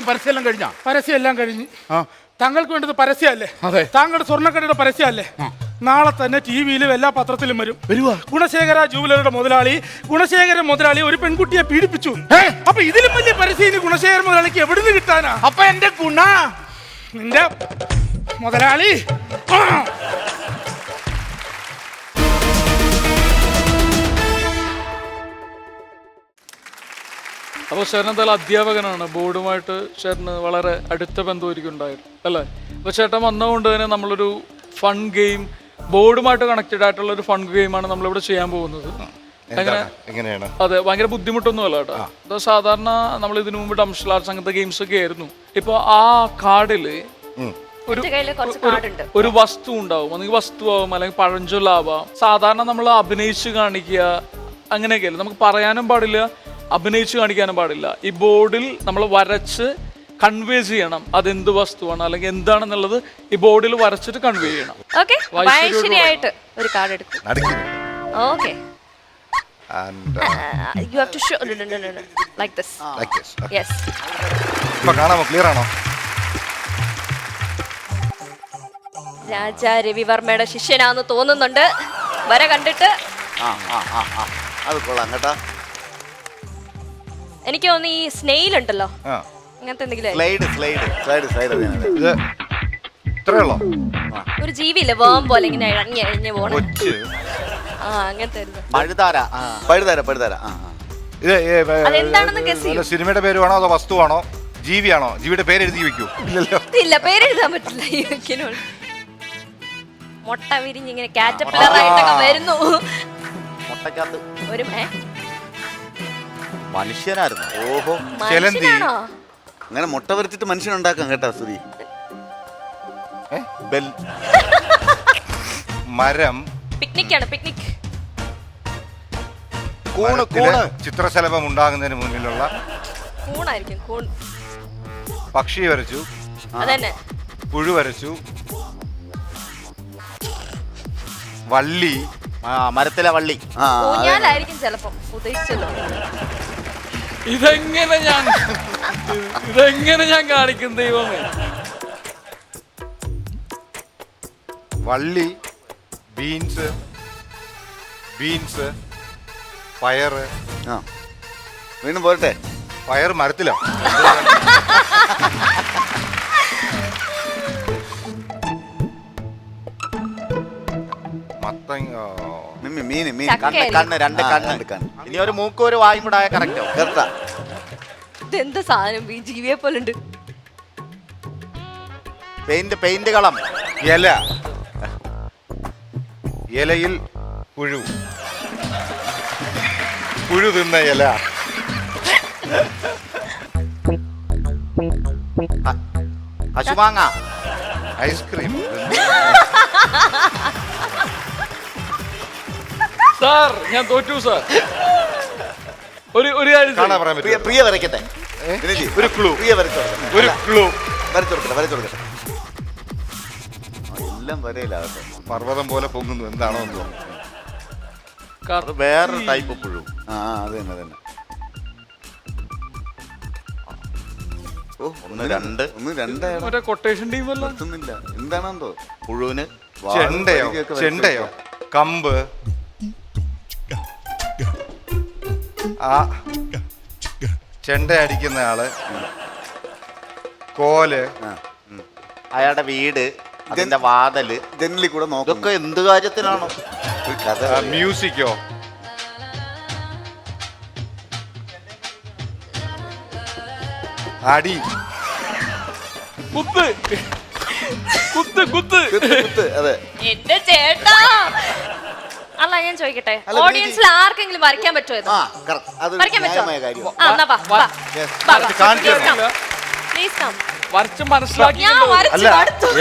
പരസ്യം കഴിഞ്ഞ? പരസ്യം എല്ലാം കഴിഞ്ഞ്. താങ്കൾക്ക് വേണ്ടത് പരസ്യമല്ലേ? താങ്കളുടെ സ്വർണ്ണക്കടയുടെ പരസ്യമല്ലേ? നാളെ തന്നെ ടിവിയിലും എല്ലാ പത്രത്തിലും വരും. ഗുണശേഖര ജൂവലറിയുടെ ഗുണശേഖര മുതലാളി ഒരു പെൺകുട്ടിയെ പീഡിപ്പിച്ചു. അപ്പൊ ഇതിലും വലിയ പരസ്യം ഗുണശേഖര മുതലാളിക്ക് എവിടുന്ന് കിട്ടാനാ? അപ്പൊ എന്റെ നിന്റെ മുതലാളി അപ്പോൾ ചേട്ടൻ എന്തായാലും അധ്യാപകനാണ്, ബോർഡുമായിട്ട് ചേട്ടന് വളരെ അടുത്ത ബന്ധമായിരിക്കും ഉണ്ടായിരുന്നു അല്ലേ? അപ്പോൾ ചേട്ടൻ വന്നതുകൊണ്ട് തന്നെ നമ്മളൊരു ഫൺ ഗെയിം, ബോർഡുമായിട്ട് കണക്റ്റഡ് ആയിട്ടുള്ള ഒരു ഫൺ ഗെയിമാണ് നമ്മളിവിടെ ചെയ്യാൻ പോകുന്നത്. എങ്ങനെയാണ്? അതെ, ഭയങ്കര ബുദ്ധിമുട്ടൊന്നും അല്ല കേട്ടോ. അത് സാധാരണ നമ്മൾ ഇതിനു മുമ്പ് ഡംഷൽ ആർട്സ് അങ്ങനത്തെ ഗെയിംസ് ഒക്കെ ആയിരുന്നു. ഇപ്പോൾ ആ കാർഡില് ഒരു വസ്തു ഉണ്ടാവും, അല്ലെങ്കിൽ വസ്തുവാകും, അല്ലെങ്കിൽ പഴഞ്ചൊല്ലാവാം. സാധാരണ നമ്മൾ അഭിനയിച്ച് കാണിക്കുക അങ്ങനെയൊക്കെയല്ലേ, നമുക്ക് പറയാനും പാടില്ല, അഭിനയിച്ച് കാണിക്കാനും പാടില്ല. ഈ ബോർഡിൽ നമ്മൾ വരച്ച് കൺവേ ചെയ്യണം അതെന്ത് വസ്തുവാണ് അല്ലെങ്കിൽ എന്താണെന്നുള്ളത് ഈ ബോർഡിൽ വരച്ചിട്ട് കൺവേ ചെയ്യണം. ഒരു കാർഡ് എടുക്കും. Okay. And you have to show no. Like this. Like this. Okay. Yes. ഇപ്പോ കാണാമോ? ക്ലിയർ ആണോ? രാജാ രവിവർമ്മയുടെ ശിഷ്യനാന്ന് തോന്നുന്നുണ്ട് വര കണ്ടിട്ട്. അത് കൊള്ളാം കേട്ടോ. എനിക്ക് തോന്നുന്നു ഈ സ്നെയിൽ ഉണ്ടല്ലോ, അങ്ങനത്തെ എന്തെങ്കിലും ഇത് ഇത്രേ ഉള്ളോ? ഒരു ജീവിയില്ലേ വേം പോലെ ഇങ്ങനെ ഇഴഞ്ഞ് പോണ, അങ്ങനത്തെ സിനിമയുടെ പേരുവാണോ അതോ വസ്തുവാണോ ജീവിയാണോ? ജീവിയുടെ പേര് എഴുതി വെക്കൂ? ഇല്ല, പേരെഴുതാൻ പറ്റില്ല. മുട്ട വിരിഞ്ഞ് ഇങ്ങനെ കാറ്റർപില്ലർ ആയിട്ടൊക്കെ വരുന്നു. ഒരു മനുഷ്യനായിരുന്നു. ഓഹോ, മനുഷ്യനാണോ? അങ്ങനെ മുട്ട വരച്ചിട്ട് മനുഷ്യനുണ്ടാക്കാം കേട്ടോ സുധി. മരം, പിക്നിക്കാണ്, പിക്നിക്. ചിത്രശലഭം ഉണ്ടാകുന്നതിന് മുന്നിലുള്ള കൂണായിരിക്കും, കൂൺ. പക്ഷി വരച്ചു, അതന്നെ. പുഴു വരച്ചു, വള്ളി, മരത്തിലെ വള്ളി. ഊഞ്ഞാലായിരിക്കും ചിലപ്പം ഉദ്ദേശിച്ചല്ലോ. ഇതെങ്ങനെ ഞാൻ കാണിക്കും ദൈവമേ? വള്ളി, ബീൻസ്, പയറ്. വീണ്ടും പോരട്ടെ? പയർ മരത്തിലോ? ഇനി ഒരു മൂക്കും ഒരു വായും കൂടെ ആയ കറക്റ്റോ? ഇതെന്താ സാധനം? ഈ ജീവിയെ പോലുണ്ട്. പെയിന്റ് കളം. ഇലയിൽ പുഴു തിന്ന ഇല. കശുമാങ്ങ, ഐസ്ക്രീം. സാർ ഞാൻ തോറ്റു സാർ. ഒരു കാര്യം പ്രിയ വരയ്ക്കട്ടെ. ഒരു ക്ലൂ. എല്ലാം വരയിലാകട്ടെ. പർവ്വതം പോലെ പൊങ്ങുന്നു, എന്താണോ എന്തോ. വേറൊരു ടൈപ്പ് പുഴു. അത് തന്നെ. മറ്റേ കൊട്ടേഷൻ ടീം എത്തുന്നില്ല. എന്താണെന്തോ പുഴുവിന് ചെണ്ടയോ കമ്പ്. ആ ചെണ്ട അടിക്കുന്ന ആള്, കോല്, അയാളുടെ വീട്, അതിന്റെ വാതല്, ജനലിൽ കൂടെ നോക്കും. ഇതൊക്കെ എന്ത് കാര്യത്തിനാണോ? മ്യൂസിക്കോ? അടി, കുത്ത്. അതെ. എന്റെ ചേട്ടാ, അല്ല ഞാൻ ചോദിക്കട്ടെ, ഓഡിയൻസിൽ ആർക്കെങ്കിലും വരയ്ക്കാൻ പറ്റുമോ? വരയ്ക്കാൻ പറ്റുമോ? വരച്ച് മനസ്സിലാക്കി. അല്ല,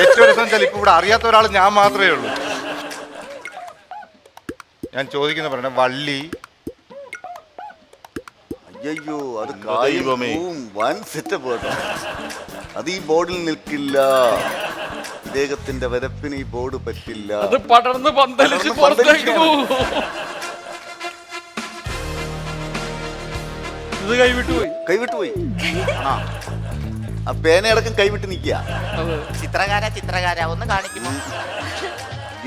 ഏറ്റവും രസം വെച്ചാൽ ഇപ്പൊ ഇവിടെ അറിയാത്ത ഒരാൾ ഞാൻ മാത്രമേ ഉള്ളൂ. ഞാൻ ചോദിക്കുന്ന പറയണേ, വള്ളി. അയ്യോ, അത് വൻ സെറ്റപ്പ് കേട്ടോ. അത് ഈ ബോർഡിൽ നിൽക്കില്ല. ഇദ്ദേഹത്തിന്റെ വരപ്പിന് ഈ ബോർഡ് പറ്റില്ല. അത് പടർന്ന് പന്തലിച്ച് പുറത്തേക്ക് പോകും. ഇത് കൈവിട്ടുപോയി. ആ പേനയടക്കം കൈവിട്ട് നിൽക്കുക. ചിത്രകാര ഒന്ന് കാണിക്കുമോ?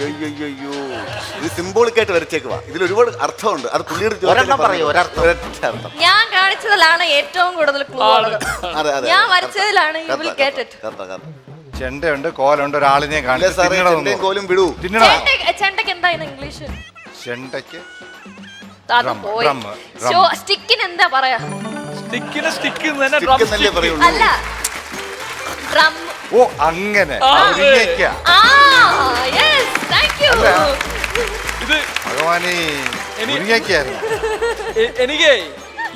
അയ്യോ, ഇത് സിംബോളിക്കായിട്ട് വരച്ചേക്കുവാ. ഇതിൽ ഒരുപാട് അർത്ഥമുണ്ട്. അത് പുള്ളിയുടെ ഞാൻ കാണിച്ചതിലാണ് ഏറ്റവും കൂടുതൽ ക്ലൂ ഉള്ളത്. ഞാൻ വരച്ചതിലാണ്. ചെണ്ടയുണ്ട്, കോലുണ്ട്, ഒരാളിനെ കോലും വിടൂ. ചെണ്ടയ്ക്ക് എന്താ ഇംഗ്ലീഷ്? ചെണ്ടയ്ക്ക് സ്റ്റിക്കിന് എന്താ പറയാ? സ്റ്റിക്കിന് സ്റ്റിക്ക് തന്നെ Stick എന്നല്ലേ പറയുള്ളൂ. അല്ല ഡ്രം. ഓ അങ്ങനെ മുരിങ്ങയ്ക്ക. ഇത് ഭഗവാനെ മുരിങ്ങയ്ക്കായിരുന്നു. എനിക്ക്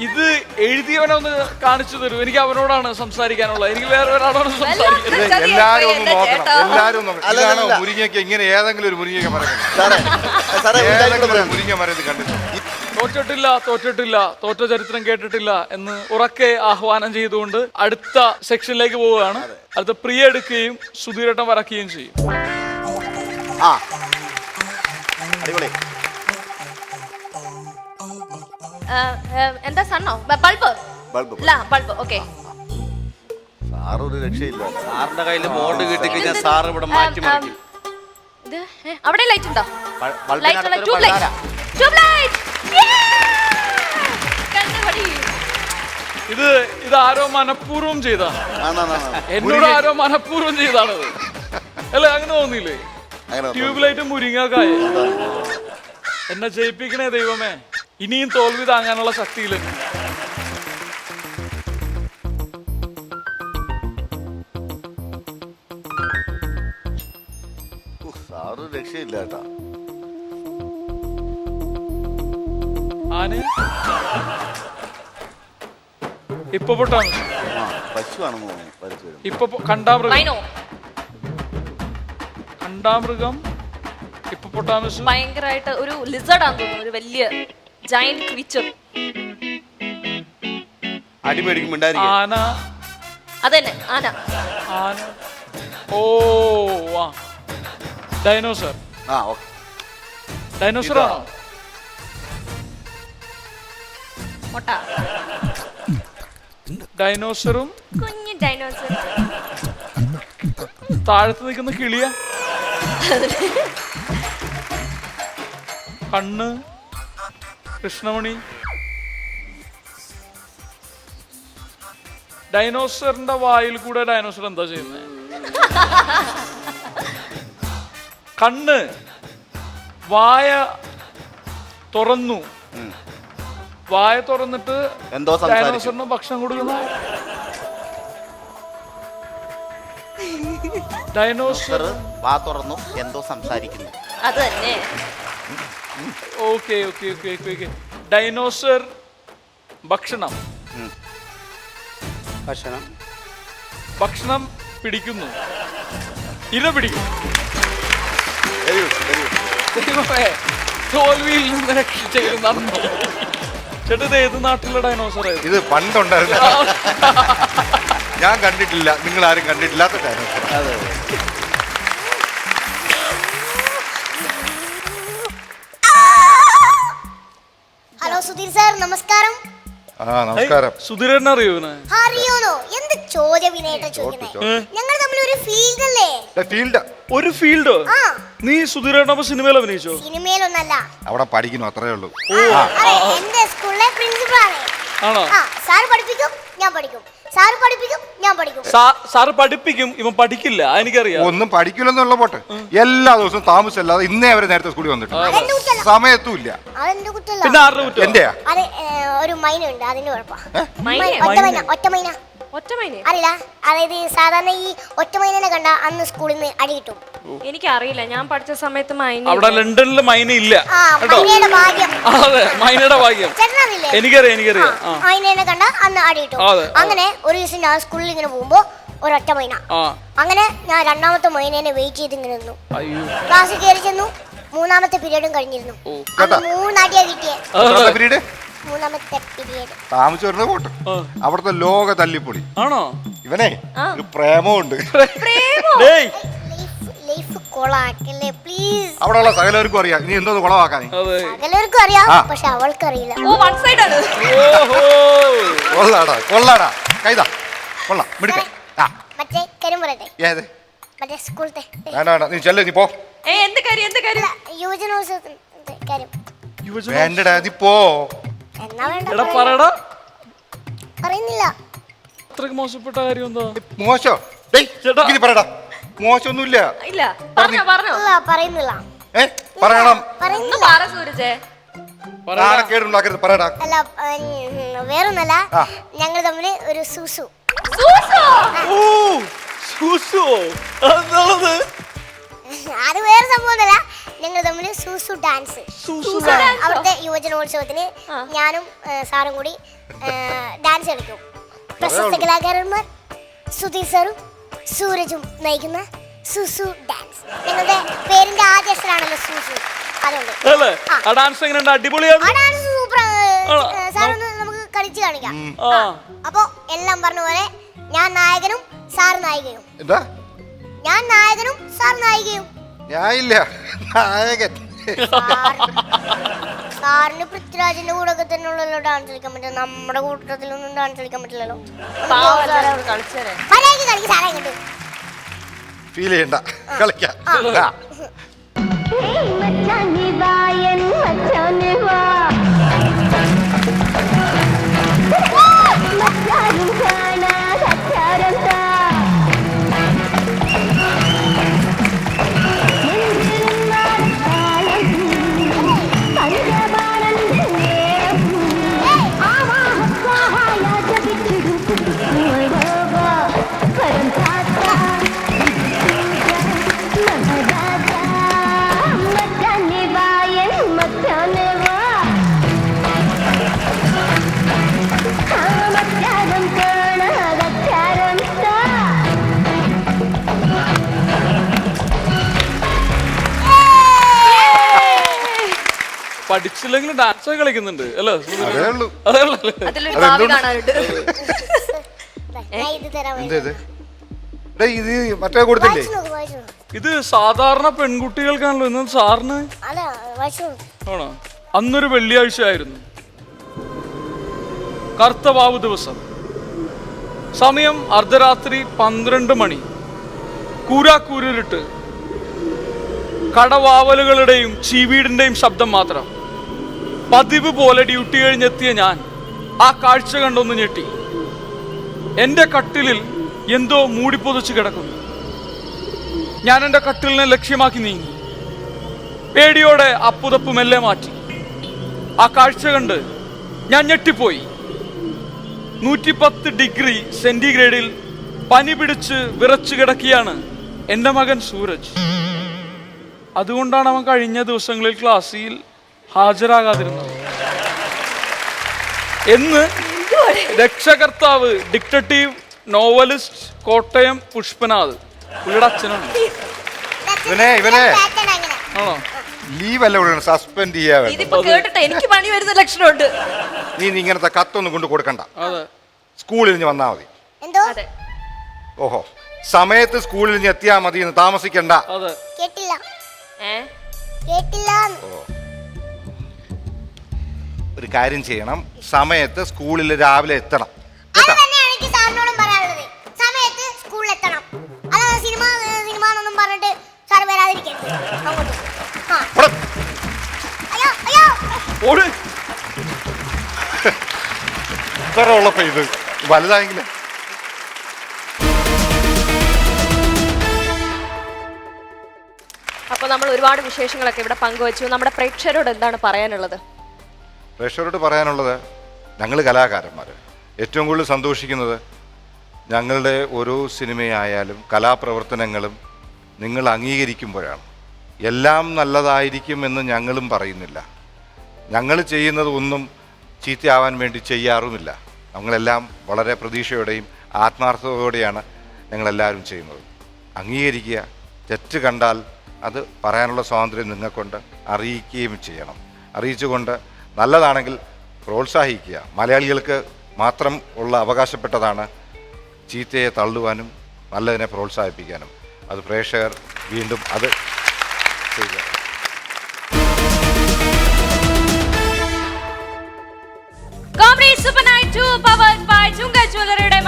ഇത് എഴുതിയവനൊന്ന് കാണിച്ചു തരൂ. എനിക്ക് അവനോടാണ് സംസാരിക്കാനുള്ളത്. എനിക്ക് വേറെ ഒരാളോട് സംസാരിക്കുന്നത്. എല്ലാരും ഒന്ന് നോക്കണം, എല്ലാരും ഒന്ന് നോക്കണം. ഇതാണോ മുരിങ്ങയ്ക്ക? ഇങ്ങനെ ഏതെങ്കിലും ഒരു മുരിങ്ങയ്ക്ക മരം മുരിങ്ങ മരം ഇത് കണ്ടിട്ടുണ്ട്? തോറ്റിട്ടില്ല, തോറ്റ ചരിത്രം കേട്ടിട്ടില്ല എന്ന് ഉറക്കെ ആഹ്വാനം ചെയ്തുകൊണ്ട് അടുത്ത സെക്ഷനിലേക്ക് പോവുകയാണ്. അടുത്ത പ്രിയ എടുക്കുകയും സുധീരട്ടം വരക്കുകയും ചെയ്യും. അടിപൊളി. എന്താ സണ്ണോ? ബൾബ്. ബൾബ്. ബൾബ്. ഓക്കെ. സാറൊരു രക്ഷയില്ല. സാറിന്റെ കയ്യിൽ ബോർഡ് കിട്ടിക്കഴിഞ്ഞാൽ സാർ ഇവിടെ മാറ്റി മറിക്കും. ഇത് അവിടെ ലൈറ്റ് ഉണ്ടോ? ഇത് ആരോ മനഃപൂർവ്വം ചെയ്താണ്. എന്നോട് ആരോ മനഃപൂർവ്വം ചെയ്താണത്. അല്ല അങ്ങനെ തോന്നിയില്ലേ? Tube light മുരിങ്ങക്കായ. എന്നെ ജയിപ്പിക്കണേ ദൈവമേ. ഇനിയും തോൽവി താങ്ങാനുള്ള ശക്തിയില്ല. സാറ് രക്ഷയില്ല കേട്ടാ. ആന ഇപ്പൊ പശുവാണെന്ന് തോന്നുന്നു. ഇപ്പൊ കണ്ടാമൃഗം ഹിപ്പോപ്പൊട്ടാമസ്. ഭയങ്കരമായിട്ട് ഒരു ലിസർഡ് ആണെന്ന് തോന്നുന്നു. ഒരു വലിയ ജയന്റ് ക്രീച്ചർ. ആന. അതന്നെ ആന. ഓ ഡൈനോസർ. ഡൈനോസർ ആണോ? മൊട്ട. ഡൈനോസറും കുഞ്ഞു ഡൈനോസർ. താഴത്ത് നിൽക്കുന്ന കിളിയ. കണ്ണ്. കൃഷ്ണമണി. ഡൈനോസറിന്റെ വായിൽ കൂടെ ഡൈനോസർ എന്താ ചെയ്യുന്നത്? കണ്ണ്. വായ തുറന്നു. വായ തുറന്നിട്ട് ഡൈനോസറിന് ഭക്ഷണം കൊടുക്കുന്ന ഡൈനോസർ. വാ തുറന്നു എന്തോ സംസാരിക്കുന്നു. അത് തന്നെ. ഓക്കെ. ഡൈനോസർ ഭക്ഷണം പിടിക്കുന്നു. ഇര പിടിക്കുന്നു. തോൽവിയിൽ നിന്ന് രക്ഷിച്ചു നടന്നു. ചേട്ടാ ഇത് ഏത് നാട്ടിലുള്ള ഡൈനോസർ? ഇത് പണ്ടുണ്ടായിരുന്നു. ഞാൻ കണ്ടിട്ടില്ല, നിങ്ങൾ ആരും കണ്ടിട്ടില്ലാത്ത ഡൈനോസർ. ഹലോ സുധീർ സാർ, നമസ്കാരം. നമസ്കാരം. സുധീരനെ അറിയോന്ന്? അറിയോന്നോ? എന്ത് ചോദ്യം വിനേട്ട ചോദിക്കുന്നേ? ഞങ്ങൾ തമ്മിൽ ഒരു ഫീൽഡ് അല്ലേ? ഒരു ഫീൽഡോ? നീ സുധീരനൊപ്പം സിനിമയിൽ അഭിനയിച്ചോ? സിനിമയിലൊന്നല്ല, അവിടെ പഠിക്കുന്നു, അത്രേ ഉള്ളൂ. എന്റെ സ്കൂളിലെ പ്രിൻസിപ്പളാണ്. ആണോ? സാറ് പഠിപ്പിക്കും, ഞാൻ പഠിക്കും. സാറ് പഠിപ്പിക്കും, ഞാൻ പഠിക്കും. സാറ് പഠിപ്പിക്കും, ഇവൻ പഠിക്കില്ല. എനിക്കറിയാം. ഒന്നും പഠിക്കില്ലെന്നുള്ള പോട്ടെ, എല്ലാ ദിവസവും താമസിച്ചല്ലാതെ ഇന്നേ അവരെ നേരത്തെ സ്കൂളിൽ വന്നിട്ടുണ്ട്. സമയത്തും ഇല്ല. അതെന്റെ കുറ്റല്ല. പിന്നെ ആരുടെ കുറ്റം? എന്റെയാ. അതെ, ഒരു മൈന ഉണ്ട്, അതിന്റെ കുഴപ്പം. ഒറ്റ മൈന അറിയില്ല. അതായത് സാധാരണ ഈ ഒറ്റമൈനെ കണ്ട അന്ന് സ്കൂളിൽ നിന്ന് അടി കിട്ടും. എനിക്കറിയില്ല, ഞാൻ പഠിച്ച സമയത്ത് അവിടെ ലണ്ടനിൽ മൈന ഇല്ല. മൈനയുടെ ഭാഗ്യം. അതെ, മൈനയുടെ ഭാഗ്യം. എനിക്കറിയാം. മൈനേനെ കണ്ട അന്ന് അടി കിട്ടും. അങ്ങനെ ഒരു ദിവസം ഞാൻ സ്കൂളിൽ ഇങ്ങനെ പോകുമ്പോ ഒരൊറ്റ മൈന. അങ്ങനെ ഞാൻ രണ്ടാമത്തെ മൈനേനെ വെയിറ്റ് ചെയ്ത് ഇങ്ങനെ നിന്നു. ക്ലാസ്സിൽ കയറി ചെന്നു. മൂന്നാമത്തെ പീരീഡും കഴിഞ്ഞിരുന്നു. അന്ന് 3 അടിയാ കിട്ടിയേ. മൂന്നാമത്തെ പീരീഡ് താമസിച്ചു വരുന്നത് പോട്ടെ. അവിടുത്തെ ലോക തല്ലിപ്പൊളി ആണോ ഇവനെ? ഒരു പ്രേമമുണ്ട്. അവിടെയുള്ള സകലവർക്കും അറിയാം. ഇനി എന്തോന്ന് കുളവാക്കാൻ? സകലവർക്കും അറിയാം, പക്ഷെ അവൾക്കറിയില്ല. കൊള്ളാടാ കൈതാ കൊള്ളാം. മിടുക്കൻ. മറ്റേ കാര്യം പറയട്ടെ? ഏത്? മറ്റേ സ്കൂളത്തെ. വേണ്ട, നീ ചെല്ല്, നീ പോ. യുവജനോത്സവത്തിന്റെ കാര്യം. വേണ്ടടാ, നീ പോ. എന്നാ വേണ്ട, പറയുന്നില്ല. അത്രക്ക് മോശപ്പെട്ട കാര്യം എന്താ? മോശോ? പറയടാ, മോശമൊന്നുമില്ല. പറയുന്നില്ല. പറയണം. നാണക്കേടുണ്ടാക്കരുത്, പറയടാ. അല്ല വേറൊന്നല്ല, ഞങ്ങൾ തമ്മിൽ ഒരു സൂസു. അത് വേറെ സംഭവമൊന്നുമല്ല, ഞങ്ങൾ തമ്മിൽ സൂസു ഡാൻസ്. അവിടുത്തെ യുവജനോത്സവത്തിന് ഞാനും സാറും കൂടി ഡാൻസ് കളിക്കും. പ്രശസ്ത കലാകാരന്മാർ സുധീർ സാറും സൂരജും നയിക്കുന്ന സൂസു ഡാൻസ്. ഞങ്ങളുടെ പേരിന്റെ ആദ്യ അക്ഷരാണല്ലോ സൂസു. നമുക്ക് കളിച്ച് കാണിക്കാം. അപ്പൊ എല്ലാം പറഞ്ഞ പോലെ ഞാൻ നായകനും സാർ നായികയും. ഞാൻ നായകനും സാർ നായികയും. സാറിന് പൃഥ്വിരാജിന്റെ കൂടെ ഒക്കെ തന്നെയുള്ളല്ലോ ഡാൻസ് കളിക്കാൻ പറ്റും. നമ്മുടെ കൂട്ടത്തിലൊന്നും ഡാൻസ് കളിക്കാൻ പറ്റില്ലല്ലോ. ഫീൽ ചെയ്യണ്ട, കളിക്കാം. പഠിച്ചില്ലെങ്കിൽ ഡാൻസ് കളിക്കുന്നുണ്ട് അല്ലേ? ഇത് സാധാരണ പെൺകുട്ടികൾക്കാണല്ലോ, ഇന്ന് സാറിന് ആണോ? അന്നൊരു വെള്ളിയാഴ്ച ആയിരുന്നു, കർത്തവാവ് ദിവസം. സമയം അർദ്ധരാത്രി 12 മണി. കൂരാക്കൂരിട്ട് കടവാവലുകളുടെയും ചീവീടിന്റെയും ശബ്ദം മാത്രം. പതിവ് പോലെ ഡ്യൂട്ടി കഴിഞ്ഞെത്തിയ ഞാൻ ആ കാഴ്ച കണ്ടൊന്ന് ഞെട്ടി. എൻ്റെ കട്ടിലിൽ എന്തോ മൂടിപ്പൊതിച്ച് കിടക്കുന്നു. ഞാൻ എൻ്റെ കട്ടിലിനെ ലക്ഷ്യമാക്കി നീങ്ങി. പേടിയോടെ അപ്പുതപ്പ് മെല്ലെ മാറ്റി. ആ കാഴ്ച കണ്ട് ഞാൻ ഞെട്ടിപ്പോയി. 110 ഡിഗ്രി സെന്റിഗ്രേഡിൽ പനി പിടിച്ച് വിറച്ചു കിടക്കുകയാണ് എൻ്റെ മകൻ സൂരജ്. അതുകൊണ്ടാണ് അവൻ കഴിഞ്ഞ ദിവസങ്ങളിൽ ക്ലാസ്സിൽ ഹാജരാകാതിരുന്നത് എന്ന് രക്ഷകർത്താവ് ഡിക്റ്റേറ്റീവ് നോവലിസ്റ്റ് കോട്ടയം പുഷ്പനാഥ്, പുള്ളിയുടെ അച്ഛനാണ്. ആണോ? ലീവല്ല, സസ്പെൻഡ് ചെയ്യാൻ. എനിക്ക് പണി വരുന്ന ലക്ഷണമുണ്ട്. നീ ഇങ്ങനത്തെ കത്തൊന്നും കൊണ്ട് കൊടുക്കണ്ട, സ്കൂളിൽ നിന്ന് വന്നാ മതി. ഓഹോ, സമയത്ത് സ്കൂളിൽ നിന്ന് എത്തിയാ മതി, താമസിക്കണ്ട. ഒരു കാര്യം ചെയ്യണം, സമയത്ത് സ്കൂളിൽ രാവിലെ എത്തണം. ഇത്ര ഉള്ളപ്പോ ഇത് വലുതായെങ്കിലേ. അപ്പൊ നമ്മൾ ഒരുപാട് വിശേഷങ്ങളൊക്കെ ഇവിടെ പങ്കുവച്ചു. നമ്മുടെ പ്രേക്ഷകരോട് എന്താണ് പറയാനുള്ളത്? പ്രേക്ഷകരോട് പറയാനുള്ളത്, ഞങ്ങൾ കലാകാരന്മാർ ഏറ്റവും കൂടുതൽ സന്തോഷിക്കുന്നത് ഞങ്ങളുടെ ഓരോ സിനിമയായാലും കലാപ്രവർത്തനങ്ങളും നിങ്ങൾ അംഗീകരിക്കുമ്പോഴാണ്. എല്ലാം നല്ലതായിരിക്കുമെന്ന് ഞങ്ങളും പറയുന്നില്ല. ഞങ്ങൾ ചെയ്യുന്നത് ഒന്നും ചീത്തയാവാൻ വേണ്ടി ചെയ്യാറുമില്ല. ഞങ്ങളെല്ലാം വളരെ പ്രതീക്ഷയോടെയും ആത്മാർത്ഥതയോടെയാണ് ഞങ്ങളെല്ലാവരും ചെയ്യുന്നത്. അംഗീകരിക്കുക. തെറ്റ് കണ്ടാൽ അത് പറയാനുള്ള സ്വാതന്ത്ര്യം നിങ്ങൾക്കൊണ്ട് അറിയിക്കുകയും ചെയ്യണം. അറിയിച്ചുകൊണ്ട് നല്ലതാണെങ്കിൽ പ്രോത്സാഹിക്കുക. മലയാളികൾക്ക് മാത്രം ഉള്ള അവകാശപ്പെട്ടതാണ് ചീത്തയെ തള്ളുവാനും നല്ലതിനെ പ്രോത്സാഹിപ്പിക്കാനും. അത് പ്രേക്ഷകർ വീണ്ടും അത് ചെയ്യുക.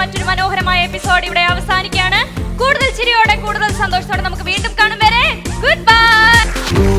മറ്റൊരു മനോഹരമായ എപ്പിസോഡ് ഇവിടെ അവസാനിക്കുകയാണ്. കൂടുതൽ ചിരിയോടെ കൂടുതൽ സന്തോഷത്തോടെ നമുക്ക് വീണ്ടും കാണും വരെ ഗുഡ് ബൈ.